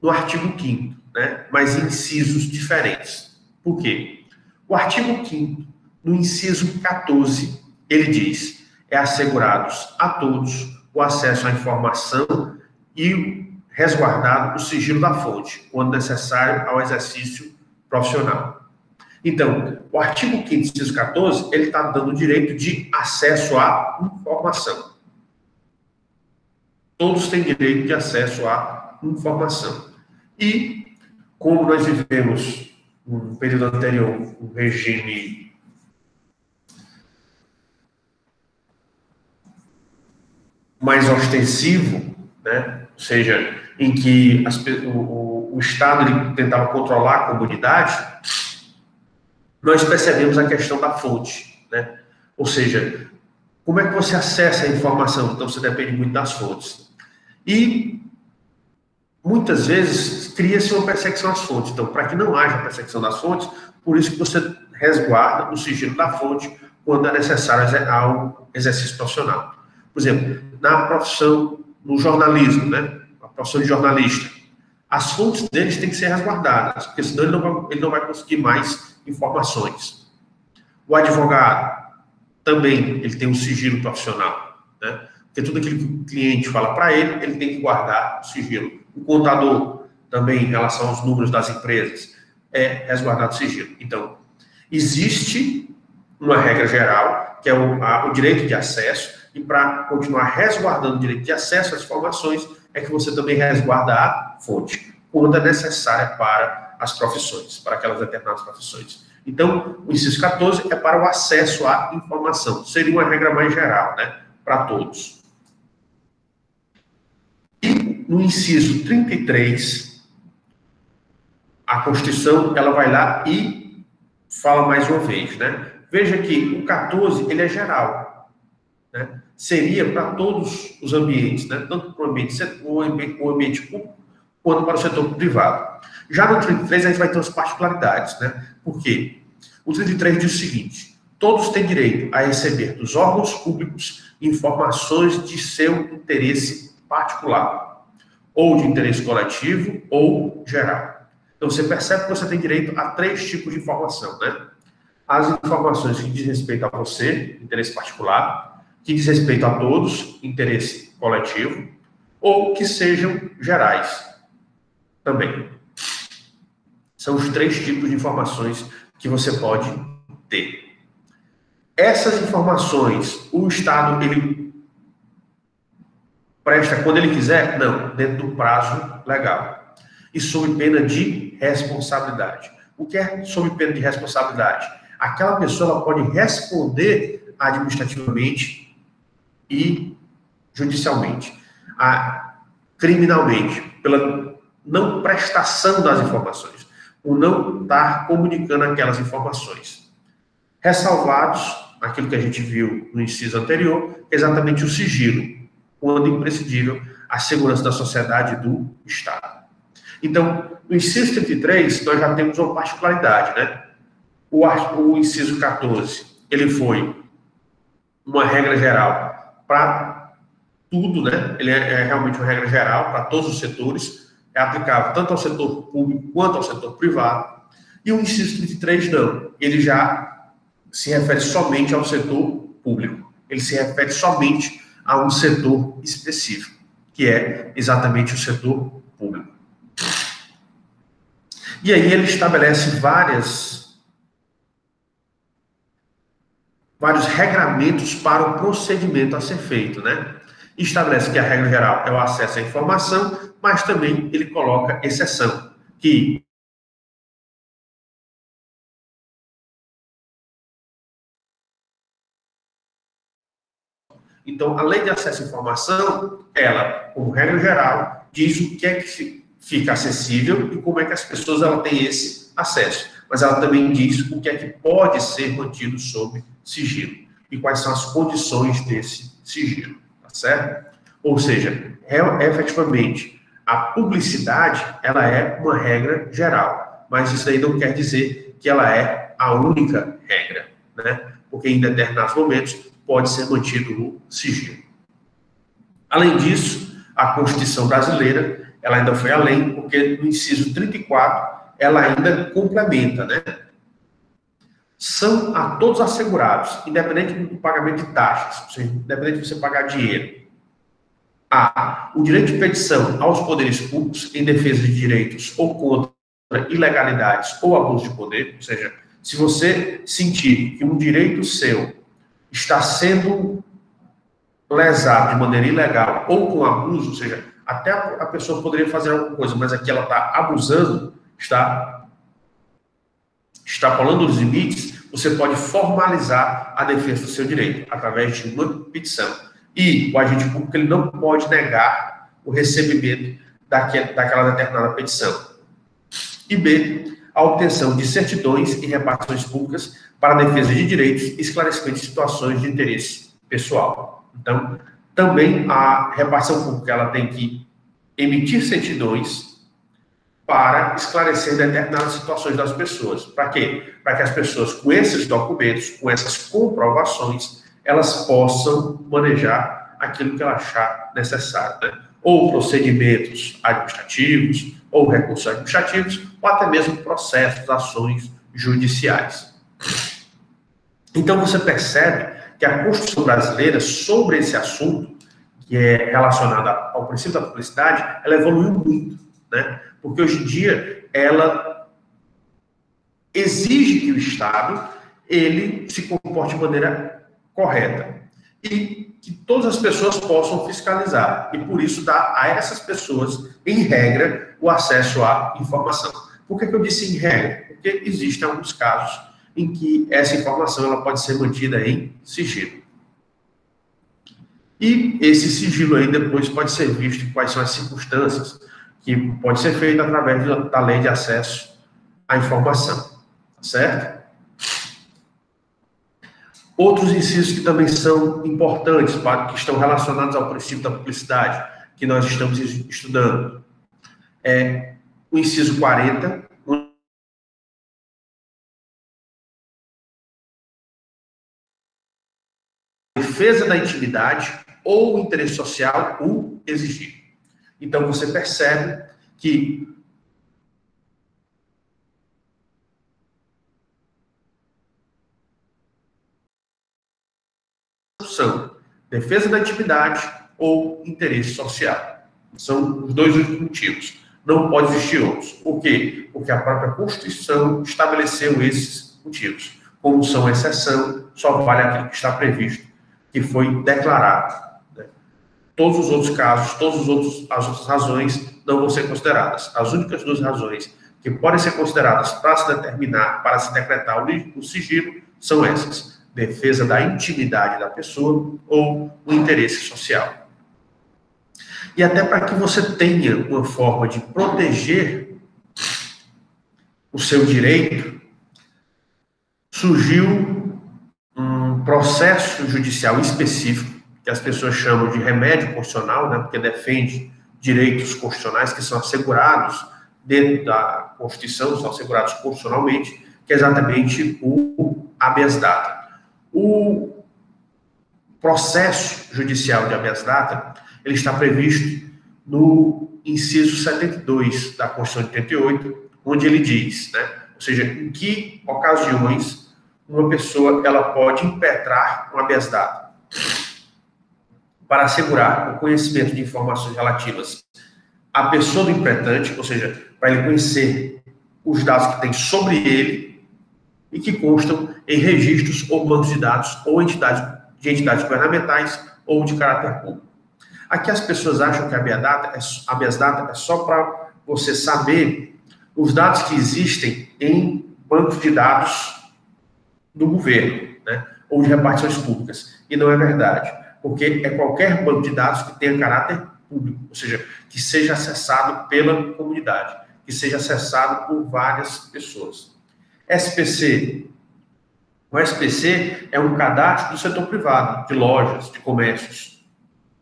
[SPEAKER 1] no artigo 5º, né? Mas em incisos diferentes. Por quê? O artigo 5º, no inciso 14, ele diz: é assegurados a todos o acesso à informação e resguardado o sigilo da fonte, quando necessário ao exercício profissional. Então, o artigo 5º, inciso 14, ele está dando o direito de acesso à informação. Todos têm direito de acesso à informação. E, como nós vivemos, no período anterior, um regime mais ostensivo, né? Ou seja, em que o Estado ele tentava controlar a comunidade, nós percebemos a questão da fonte, né? Ou seja, como é que você acessa a informação? Então, você depende muito das fontes. E, muitas vezes, cria-se uma perseguição às fontes. Então, para que não haja perseguição das fontes, por isso que você resguarda o sigilo da fonte quando é necessário ao exercício profissional. Por exemplo, na profissão, no jornalismo, né? A profissão de jornalista, as fontes deles têm que ser resguardadas, porque senão ele não vai conseguir mais informações. O advogado também, ele tem um sigilo profissional, né? Porque tudo aquilo que o cliente fala para ele, ele tem que guardar o sigilo. O contador também, em relação aos números das empresas, é resguardado o sigilo. Então, existe uma regra geral, que é o direito de acesso, e para continuar resguardando o direito de acesso às informações, é que você também resguarda a fonte, quando é necessária para as profissões, para aquelas determinadas profissões. Então, o inciso 14 é para o acesso à informação. Seria uma regra mais geral, né, para todos. E no inciso 33, a Constituição, ela vai lá e fala mais uma vez, né? Veja que o 14, ele é geral, né? Seria para todos os ambientes, né? Tanto para o ambiente público, quanto para o setor privado. Já no 33, a gente vai ter as particularidades, né? Por quê? O 33 diz o seguinte: todos têm direito a receber dos órgãos públicos informações de seu interesse particular, ou de interesse coletivo, ou geral. Então, você percebe que você tem direito a 3 tipos de informação, né? As informações que diz respeito a você, interesse particular, que diz respeito a todos, interesse coletivo, ou que sejam gerais também. São os 3 tipos de informações que você pode ter. Essas informações, o Estado, ele presta quando ele quiser? Não, dentro do prazo legal. E sob pena de responsabilidade. O que é sob pena de responsabilidade? Aquela pessoa ela pode responder administrativamente e judicialmente, criminalmente, pela não prestação das informações, por não estar comunicando aquelas informações. Ressalvados aquilo que a gente viu no inciso anterior, exatamente o sigilo, quando imprescindível, a segurança da sociedade e do Estado. Então, no inciso 33, nós já temos uma particularidade, né? O inciso 14, ele foi uma regra geral para tudo, né? Ele é realmente uma regra geral para todos os setores, é aplicável tanto ao setor público quanto ao setor privado. E o inciso 33, não. Ele já se refere somente ao setor público. Ele se refere somente a um setor específico, que é exatamente o setor público. E aí ele estabelece vários regramentos para o procedimento a ser feito, né? Estabelece que a regra geral é o acesso à informação, mas também ele coloca exceção, que então, a lei de acesso à informação, ela, como regra geral, diz o que é que fica acessível e como é que as pessoas ela têm esse acesso. Mas ela também diz o que é que pode ser mantido sob sigilo e quais são as condições desse sigilo, tá certo? Ou seja, efetivamente, a publicidade, ela é uma regra geral, mas isso aí não quer dizer que ela é a única regra, né? Porque em determinados momentos pode ser mantido no sigilo. Além disso, a Constituição brasileira, ela ainda foi além, porque no inciso 34, ela ainda complementa, né? São a todos assegurados, independente do pagamento de taxas, ou seja, independente de você pagar dinheiro, o direito de petição aos poderes públicos em defesa de direitos ou contra ilegalidades ou abuso de poder, ou seja, se você sentir que um direito seu está sendo lesado de maneira ilegal ou com abuso, ou seja, até a pessoa poderia fazer alguma coisa, mas aqui ela está abusando, está extrapolando os limites, você pode formalizar a defesa do seu direito através de uma petição. E o agente público ele não pode negar o recebimento daquela determinada petição. E B, a obtenção de certidões e repartições públicas para a defesa de direitos e esclarecimento de situações de interesse pessoal. Então, também a repartição pública ela tem que emitir certidões para esclarecer determinadas situações das pessoas. Para quê? Para que as pessoas, com esses documentos, com essas comprovações, elas possam manejar aquilo que ela achar necessário, né? Ou procedimentos administrativos, ou recursos administrativos, ou até mesmo processos, ações judiciais. Então, você percebe que a Constituição brasileira, sobre esse assunto, que é relacionado ao princípio da publicidade, ela evoluiu muito, né? Porque hoje em dia, ela exige que o Estado, ele se comporte de maneira correta e que todas as pessoas possam fiscalizar. E por isso dá a essas pessoas, em regra, o acesso à informação. Por que eu disse em regra? Porque existem alguns casos em que essa informação ela pode ser mantida em sigilo. E esse sigilo aí depois pode ser visto quais são as circunstâncias que pode ser feito através da lei de acesso à informação, certo? Outros incisos que também são importantes, que estão relacionados ao princípio da publicidade, que nós estamos estudando, é o inciso 40, defesa da intimidade ou interesse social o exigir. Então, você percebe que são defesa da intimidade ou interesse social. São os dois únicos motivos. Não pode existir outros. Por quê? Porque a própria Constituição estabeleceu esses motivos. Como são exceção, só vale aquilo que está previsto, que foi declarado. Né? Todos os outros casos, as outras razões não vão ser consideradas. As únicas duas razões que podem ser consideradas para se determinar, para se decretar o sigilo, são essas: defesa da intimidade da pessoa ou o interesse social. E até para que você tenha uma forma de proteger o seu direito, surgiu um processo judicial específico, que as pessoas chamam de remédio constitucional, né, porque defende direitos constitucionais que são assegurados dentro da Constituição, são assegurados constitucionalmente, que é exatamente o habeas data. O processo judicial de habeas data, ele está previsto no inciso 72 da Constituição de 88, onde ele diz, né, ou seja, em que ocasiões uma pessoa ela pode impetrar um habeas data para assegurar o conhecimento de informações relativas à pessoa do impetente, ou seja, para ele conhecer os dados que tem sobre ele e que constam em registros ou bancos de dados ou entidades governamentais ou de caráter público. Aqui as pessoas acham que a habeas data é só para você saber os dados que existem em bancos de dados do governo, né, ou de repartições públicas. E não é verdade, porque é qualquer banco de dados que tenha caráter público, ou seja, que seja acessado pela comunidade, que seja acessado por várias pessoas. SPC. O SPC é um cadastro do setor privado, de lojas, de comércios,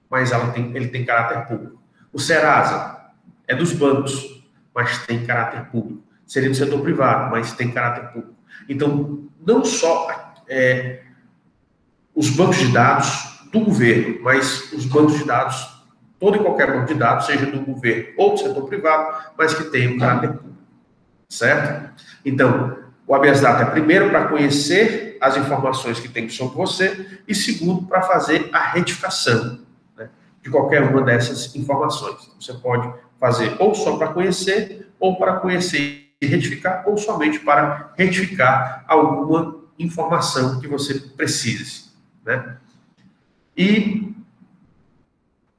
[SPEAKER 1] mas ele tem caráter público. O Serasa é dos bancos, mas tem caráter público. Seria do setor privado, mas tem caráter público. Então, não só os bancos de dados do governo, mas os bancos de dados, todo e qualquer banco de dados, seja do governo ou do setor privado, mas que tenha um caráter público, certo? Então, o habeas data é primeiro para conhecer as informações que tem sobre você e segundo para fazer a retificação, né, de qualquer uma dessas informações. Você pode fazer ou só para conhecer, ou para conhecer e retificar, ou somente para retificar alguma informação que você precise, né? E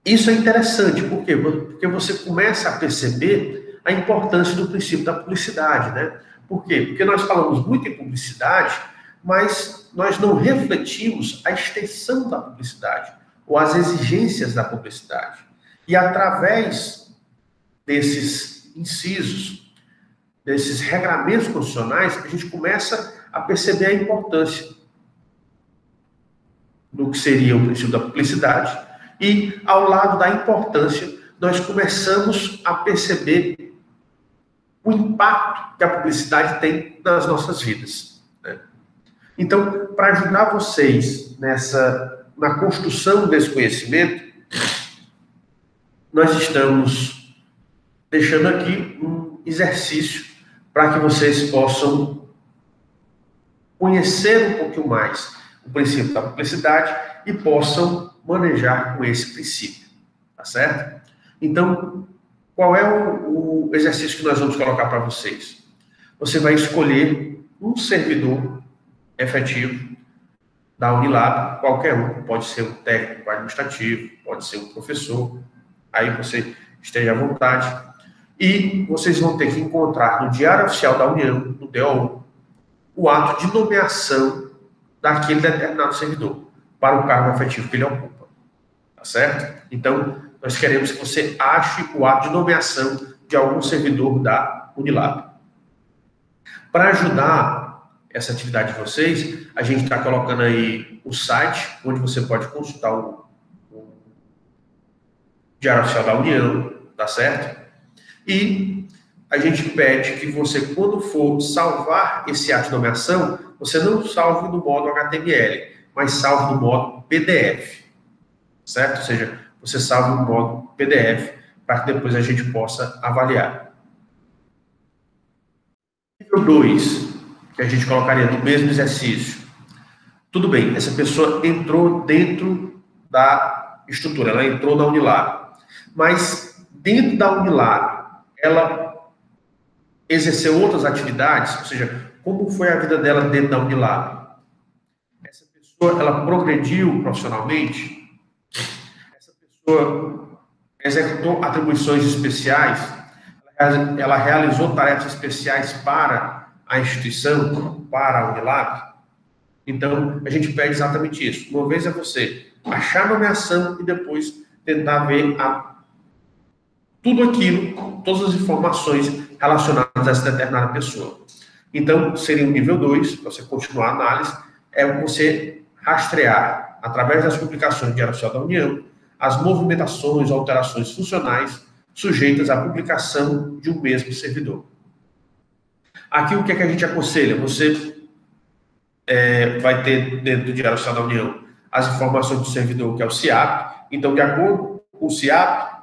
[SPEAKER 1] isso é interessante, por quê? Porque você começa a perceber a importância do princípio da publicidade, né? Por quê? Porque nós falamos muito em publicidade, mas nós não refletimos a extensão da publicidade, ou as exigências da publicidade. E através desses incisos, desses regramentos constitucionais, a gente começa a perceber a importância do que seria o princípio da publicidade, e ao lado da importância, nós começamos a perceber o impacto que a publicidade tem nas nossas vidas, né? Então, para ajudar vocês na construção desse conhecimento, nós estamos deixando aqui um exercício para que vocês possam conhecer um pouquinho mais o princípio da publicidade e possam manejar com esse princípio, tá certo? Então, qual é o exercício que nós vamos colocar para vocês? Você vai escolher um servidor efetivo da Unilab, qualquer um, pode ser um técnico administrativo, pode ser um professor, aí você esteja à vontade, e vocês vão ter que encontrar no Diário Oficial da União, no DO1, o ato de nomeação daquele determinado servidor para o cargo efetivo que ele ocupa, tá certo? Então, nós queremos que você ache o ato de nomeação de algum servidor da Unilab. Para ajudar essa atividade de vocês, a gente está colocando aí o site, onde você pode consultar o Diário Oficial da União, tá certo? E a gente pede que você, quando for salvar esse ato de nomeação, você não salve no modo HTML, mas salve no modo PDF, certo? Ou seja, você salve no modo PDF, para que depois a gente possa avaliar. Nível 2, que a gente colocaria no mesmo exercício. Tudo bem, essa pessoa entrou dentro da estrutura, ela entrou na Unilab, mas dentro da Unilab, ela exerceu outras atividades, ou seja, como foi a vida dela dentro da Unilab? Essa pessoa, ela progrediu profissionalmente? Essa pessoa executou atribuições especiais? Ela realizou tarefas especiais para a instituição, para a Unilab? Então, a gente pede exatamente isso. Uma vez é você achar a nomeação e depois tentar ver tudo aquilo, todas as informações relacionadas a essa determinada pessoa. Então, seria o nível 2, para você continuar a análise, é você rastrear, através das publicações do Diário Oficial da União, as movimentações, alterações funcionais sujeitas à publicação de um mesmo servidor. Aqui, o que é que a gente aconselha? Você vai ter dentro do Diário Oficial da União as informações do servidor, que é o CIAP. Então, de acordo com o CIAP,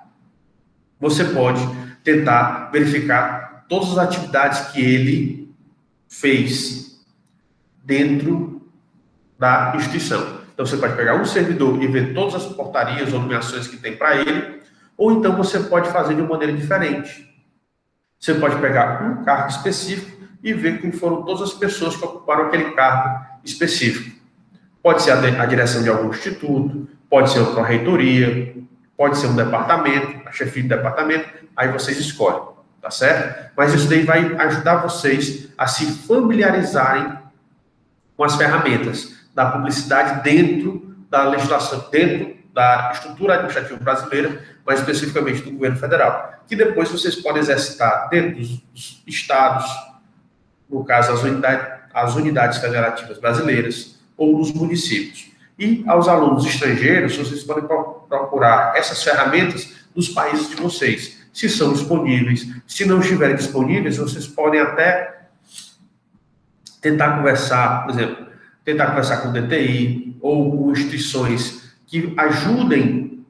[SPEAKER 1] você pode tentar verificar todas as atividades que ele fez dentro da instituição. Então, você pode pegar um servidor e ver todas as portarias ou nomeações que tem para ele, ou então você pode fazer de uma maneira diferente. Você pode pegar um cargo específico e ver quem foram todas as pessoas que ocuparam aquele cargo específico. Pode ser a direção de algum instituto, pode ser uma pró-reitoria, pode ser um departamento, a chefia de departamento, aí vocês escolhem, tá certo? Mas isso daí vai ajudar vocês a se familiarizarem com as ferramentas da publicidade dentro da legislação, dentro da estrutura administrativa brasileira, mais especificamente do governo federal, que depois vocês podem exercitar dentro dos estados, no caso as unidades federativas brasileiras, ou nos municípios. E aos alunos estrangeiros, vocês podem procurar essas ferramentas nos países de vocês, se são disponíveis. Se não estiverem disponíveis, vocês podem até tentar conversar, por exemplo, tentar conversar com o DTI ou com instituições que ajudem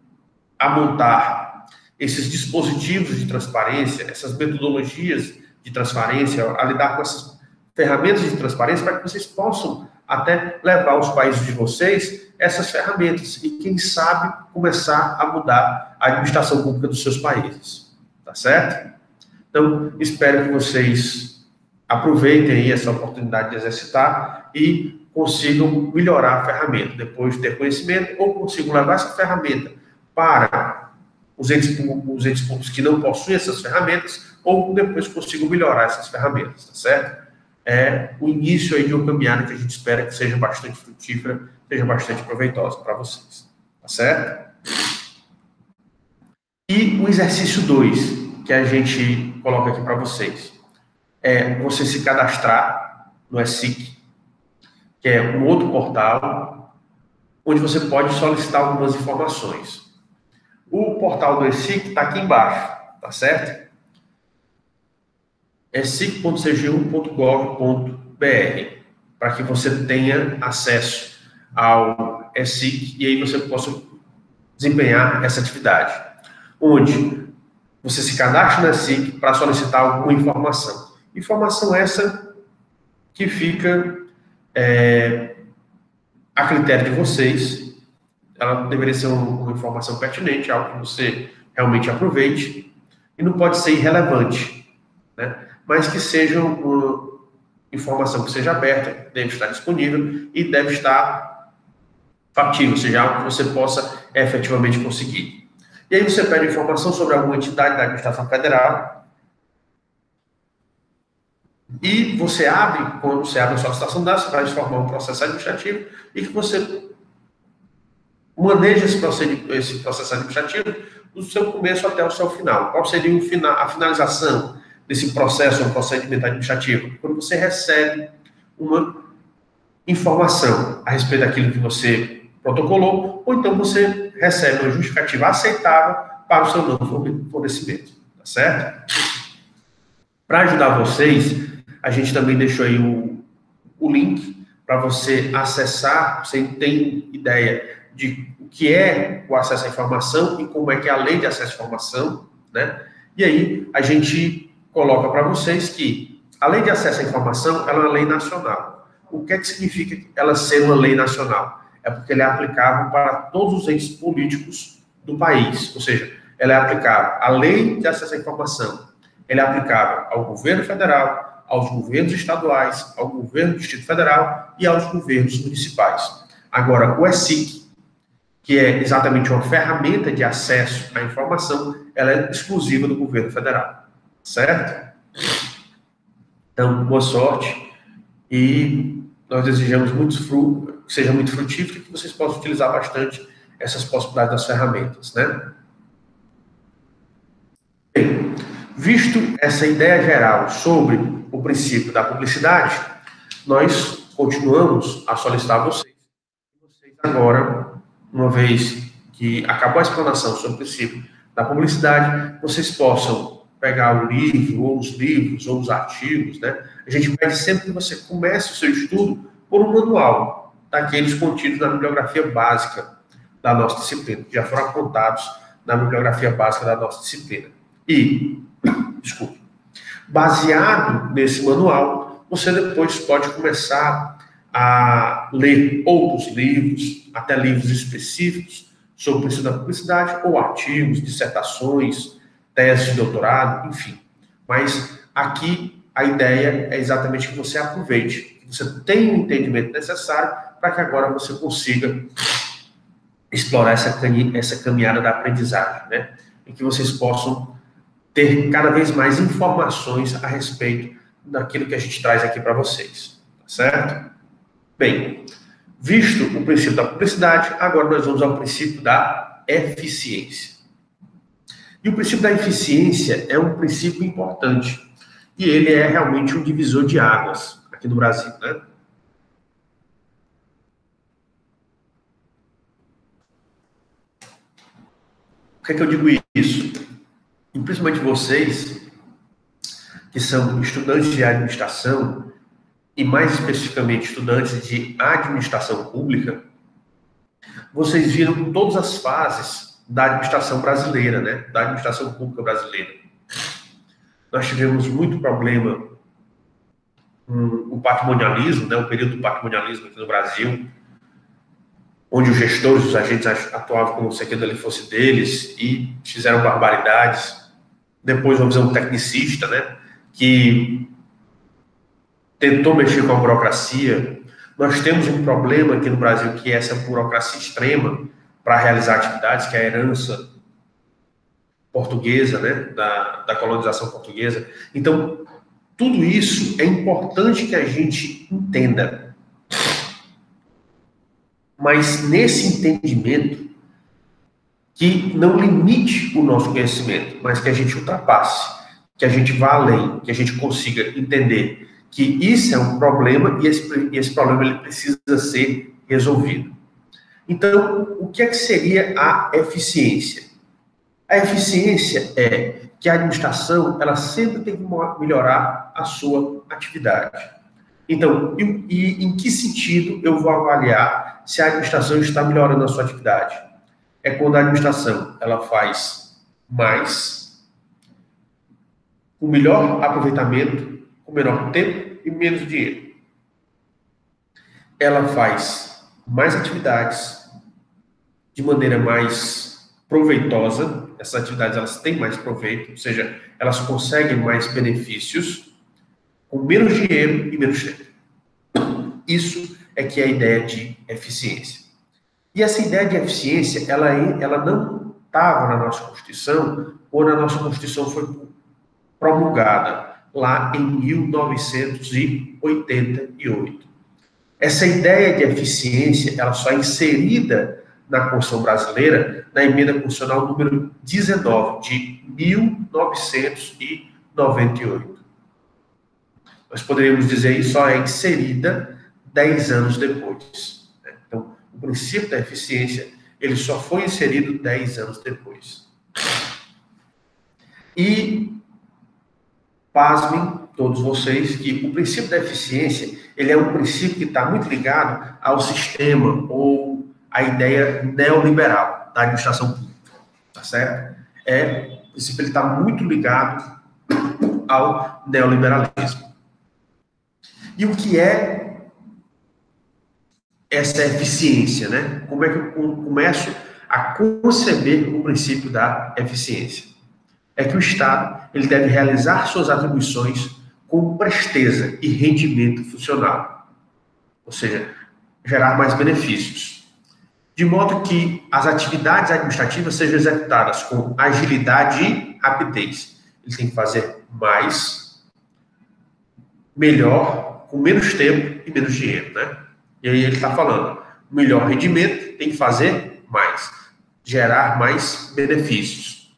[SPEAKER 1] a montar esses dispositivos de transparência, essas metodologias de transparência, a lidar com essas ferramentas de transparência para que vocês possam até levar aos países de vocês essas ferramentas e, quem sabe, começar a mudar a administração pública dos seus países. Tá certo? Então, espero que vocês aproveitem aí essa oportunidade de exercitar e consigam melhorar a ferramenta depois de ter conhecimento, ou consigam levar essa ferramenta para os entes públicos que não possuem essas ferramentas, ou depois consigam melhorar essas ferramentas, tá certo? É o início aí de uma caminhada que a gente espera que seja bastante frutífera, seja bastante proveitosa para vocês, tá certo? E o exercício 2, que a gente coloca aqui para vocês, é você se cadastrar no ESIC, que é um outro portal, onde você pode solicitar algumas informações. O portal do ESIC está aqui embaixo, tá certo? esic.cgu.gov.br, para que você tenha acesso ao ESIC e aí você possa desempenhar essa atividade, onde você se cadastra no ESIC para solicitar alguma informação. Informação essa que fica a critério de vocês. Ela deveria ser uma informação pertinente, algo que você realmente aproveite, e não pode ser irrelevante, né? Mas que seja uma informação que seja aberta, deve estar disponível e deve estar factível, ou seja, algo que você possa efetivamente conseguir. E aí você pede informação sobre alguma entidade da administração federal e você abre, quando você abre a solicitação de dados, você vai formar um processo administrativo e que você maneja esse processo administrativo do seu começo até o seu final. Qual seria a finalização desse processo, um procedimento administrativo? Quando você recebe uma informação a respeito daquilo que você protocolou, ou então você recebe uma justificativa aceitável para o seu novo fornecimento, tá certo? Para ajudar vocês, a gente também deixou aí o link para você acessar, você tem ideia de o que é o acesso à informação e como é que é a lei de acesso à informação, né? E aí a gente coloca para vocês que a lei de acesso à informação ela é uma lei nacional. O que é que significa ela ser uma lei nacional? É porque ela é aplicável para todos os entes políticos do país, ou seja, ela é aplicável à lei de acesso à informação, ela é aplicável ao governo federal, aos governos estaduais, ao governo do Distrito Federal e aos governos municipais. Agora, o ESIC, que é exatamente uma ferramenta de acesso à informação, ela é exclusiva do governo federal, certo? Então, boa sorte e nós desejamos que seja muito frutífero e que vocês possam utilizar bastante essas possibilidades das ferramentas, né? Bem, visto essa ideia geral sobre o princípio da publicidade, nós continuamos a solicitar a vocês. Vocês agora, uma vez que acabou a explanação sobre o princípio da publicidade, vocês possam pegar o livro, ou os livros, ou os artigos, né? A gente pede sempre que você comece o seu estudo por um manual, daqueles contidos na bibliografia básica da nossa disciplina, que já foram apontados na bibliografia básica da nossa disciplina. E, baseado nesse manual, você depois pode começar a ler outros livros, até livros específicos sobre o princípio da publicidade, ou artigos, dissertações, teses de doutorado, enfim. Mas aqui a ideia é exatamente que você aproveite, que você tenha o entendimento necessário para que agora você consiga explorar essa caminhada da aprendizagem, né? E que vocês possam ter cada vez mais informações a respeito daquilo que a gente traz aqui para vocês, tá certo? Bem, visto o princípio da publicidade, agora nós vamos ao princípio da eficiência. E o princípio da eficiência é um princípio importante, e ele é realmente um divisor de águas aqui no Brasil, né? Por que é que eu digo isso? E principalmente vocês, que são estudantes de administração, e mais especificamente estudantes de administração pública, vocês viram todas as fases da administração brasileira, né? Da administração pública brasileira. Nós tivemos muito problema com o patrimonialismo, né? O período do patrimonialismo aqui no Brasil, onde os gestores, os agentes atuavam como se aquilo ali fosse deles e fizeram barbaridades. Depois uma visão tecnicista, né? Que tentou mexer com a burocracia. Nós temos um problema aqui no Brasil, que é essa burocracia extrema para realizar atividades, que é a herança portuguesa, né, da colonização portuguesa. Então, tudo isso é importante que a gente entenda. Mas nesse entendimento, que não limite o nosso conhecimento, mas que a gente ultrapasse, que a gente vá além, que a gente consiga entender que isso é um problema e esse problema ele precisa ser resolvido. Então, o que é que seria a eficiência? A eficiência é que a administração ela sempre tem que melhorar a sua atividade. Então, e em que sentido eu vou avaliar se a administração está melhorando a sua atividade? É quando a administração ela faz mais, com melhor aproveitamento, com menor tempo e menos dinheiro. Ela faz mais atividades de maneira mais proveitosa. Essas atividades elas têm mais proveito, ou seja, elas conseguem mais benefícios com menos dinheiro e menos tempo. Isso é que é a ideia de eficiência. E essa ideia de eficiência, ela não estava na nossa Constituição, quando a nossa Constituição foi promulgada lá em 1988. Essa ideia de eficiência, ela só é inserida na Constituição brasileira, na emenda constitucional número 19, de 1998. Nós poderíamos dizer que só é inserida 10 anos depois. Então, o princípio da eficiência, ele só foi inserido 10 anos depois. E, pasmem todos vocês, que o princípio da eficiência, ele é um princípio que está muito ligado ao sistema ou à ideia neoliberal da administração pública, tá certo? O princípio está muito ligado ao neoliberalismo. E o que é essa eficiência, né? Como é que eu começo a conceber o princípio da eficiência? É que o Estado ele deve realizar suas atribuições com presteza e rendimento funcional, ou seja, gerar mais benefícios, de modo que as atividades administrativas sejam executadas com agilidade e rapidez. Ele tem que fazer mais, melhor, com menos tempo e menos dinheiro, né? E aí ele está falando, melhor rendimento tem que fazer mais, gerar mais benefícios,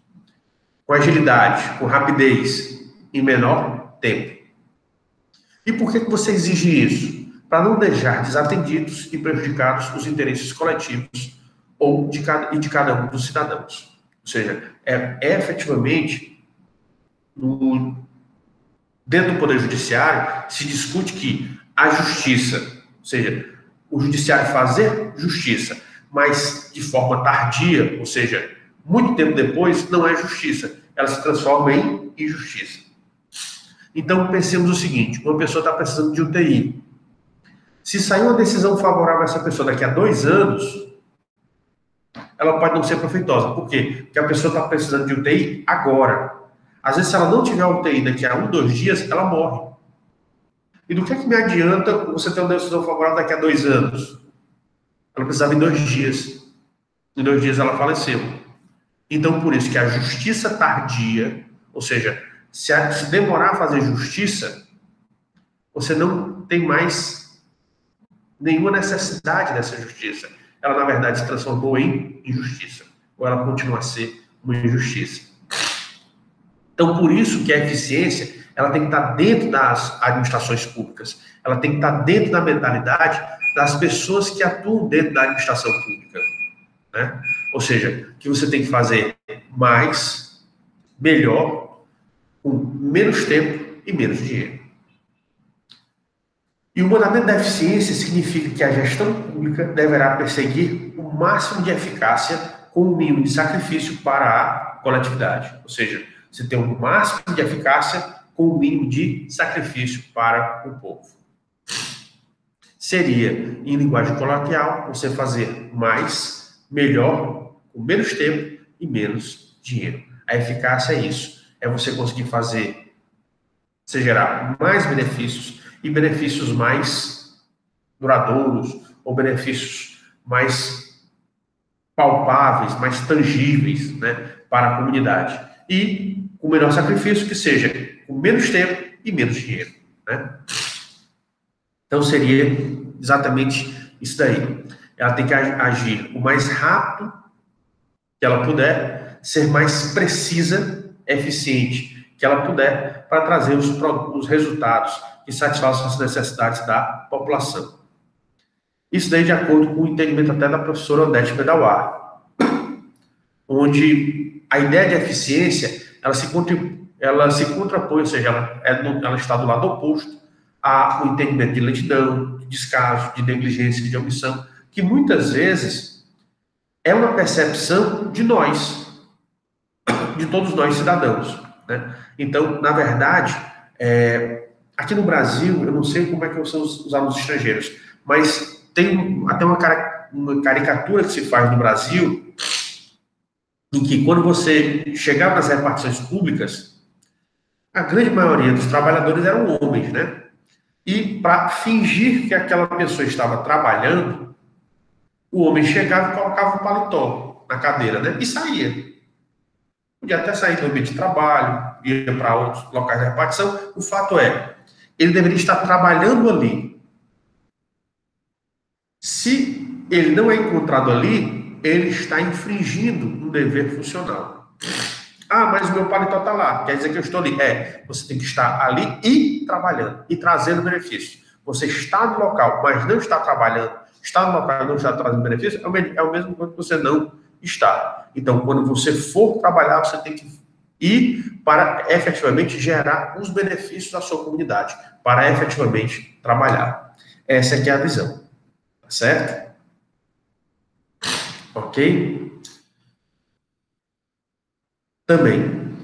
[SPEAKER 1] com agilidade, com rapidez, em menor tempo. E por que você exige isso? Para não deixar desatendidos e prejudicados os interesses coletivos ou de cada um dos cidadãos. Ou seja, efetivamente, dentro do Poder Judiciário, se discute que a justiça, ou seja, o Judiciário fazer justiça, mas de forma tardia, ou seja, muito tempo depois, não é justiça. Ela se transforma em injustiça. Então, pensemos o seguinte, uma pessoa está precisando de UTI. Se sair uma decisão favorável a essa pessoa daqui a 2 anos, ela pode não ser proveitosa. Por quê? Porque a pessoa está precisando de UTI agora. Às vezes, se ela não tiver UTI daqui a 1, 2 dias, ela morre. E do que me adianta você ter uma decisão favorável daqui a 2 anos? Ela precisava em 2 dias. Em 2 dias ela faleceu. Então, por isso que a justiça tardia, ou seja, se demorar a fazer justiça, você não tem mais nenhuma necessidade dessa justiça. Ela, na verdade, se transformou em injustiça. Ou ela continua a ser uma injustiça. Então, por isso que a eficiência, ela tem que estar dentro das administrações públicas. Ela tem que estar dentro da mentalidade das pessoas que atuam dentro da administração pública, né? Ou seja, que você tem que fazer mais, melhor, com menos tempo e menos dinheiro. E o mandamento da eficiência significa que a gestão pública deverá perseguir o máximo de eficácia com o mínimo de sacrifício para a coletividade. Ou seja, você tem o máximo de eficácia com o mínimo de sacrifício para o povo. Seria, em linguagem coloquial, você fazer mais, melhor, com menos tempo e menos dinheiro. A eficácia é isso. É você conseguir fazer, você gerar mais benefícios e benefícios mais duradouros ou benefícios mais palpáveis, mais tangíveis, né, para a comunidade. E com menor sacrifício, que seja com menos tempo e menos dinheiro, né? Então seria exatamente isso daí. Ela tem que agir o mais rápido que ela puder, ser mais precisa, eficiente que ela puder, para trazer os resultados que satisfaçam as necessidades da população. Isso daí de acordo com o entendimento até da professora Odete Pedawar, onde a ideia de eficiência, ela se contrapõe, ou seja, ela está do lado oposto ao entendimento de lentidão, de descaso, de negligência, de omissão, que muitas vezes é uma percepção de nós, de todos nós cidadãos, né? Então, na verdade, aqui no Brasil, eu não sei como é que são os alunos estrangeiros, mas tem até uma caricatura que se faz no Brasil, em que quando você chegava nas repartições públicas, a grande maioria dos trabalhadores eram homens, né? E para fingir que aquela pessoa estava trabalhando, o homem chegava e colocava um paletó na cadeira, né? E saía. Podia até sair do ambiente de trabalho, ir para outros locais de repartição. O fato é, ele deveria estar trabalhando ali. Se ele não é encontrado ali, ele está infringindo um dever funcional. Ah, mas o meu paletó está lá, quer dizer que eu estou ali. Você tem que estar ali e trabalhando, e trazendo benefício. Você está no local, mas não está trabalhando, está no local e não está trazendo benefício, é o mesmo quanto você não está. Então, quando você for trabalhar, você tem que ir para efetivamente gerar os benefícios da sua comunidade, para efetivamente trabalhar. Essa é que é a visão. Tá certo? Ok? Também.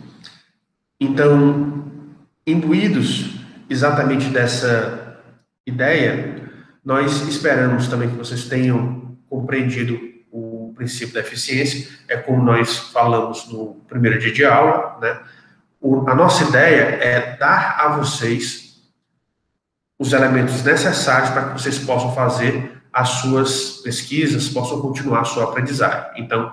[SPEAKER 1] Então, imbuídos exatamente dessa ideia, nós esperamos também que vocês tenham compreendido o princípio da eficiência, é como nós falamos no primeiro dia de aula, né? A nossa ideia é dar a vocês os elementos necessários para que vocês possam fazer as suas pesquisas, possam continuar a sua aprendizagem. Então,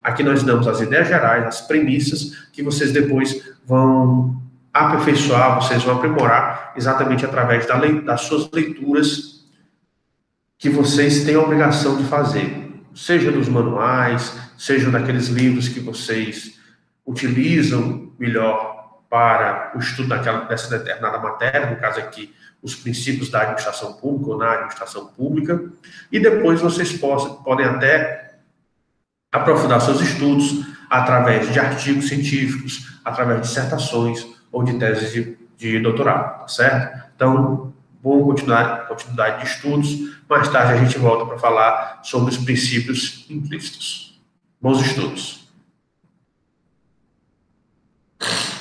[SPEAKER 1] aqui nós damos as ideias gerais, as premissas, que vocês depois vão aperfeiçoar, vocês vão aprimorar, exatamente através das suas leituras que vocês têm a obrigação de fazer, seja dos manuais, seja daqueles livros que vocês utilizam melhor para o estudo dessa determinada matéria, no caso aqui, os princípios da administração pública ou na administração pública, e depois vocês podem até aprofundar seus estudos através de artigos científicos, através de dissertações ou de teses de doutorado, tá certo? Então, boa continuidade de estudos. Mais tarde a gente volta para falar sobre os princípios implícitos. Bons estudos.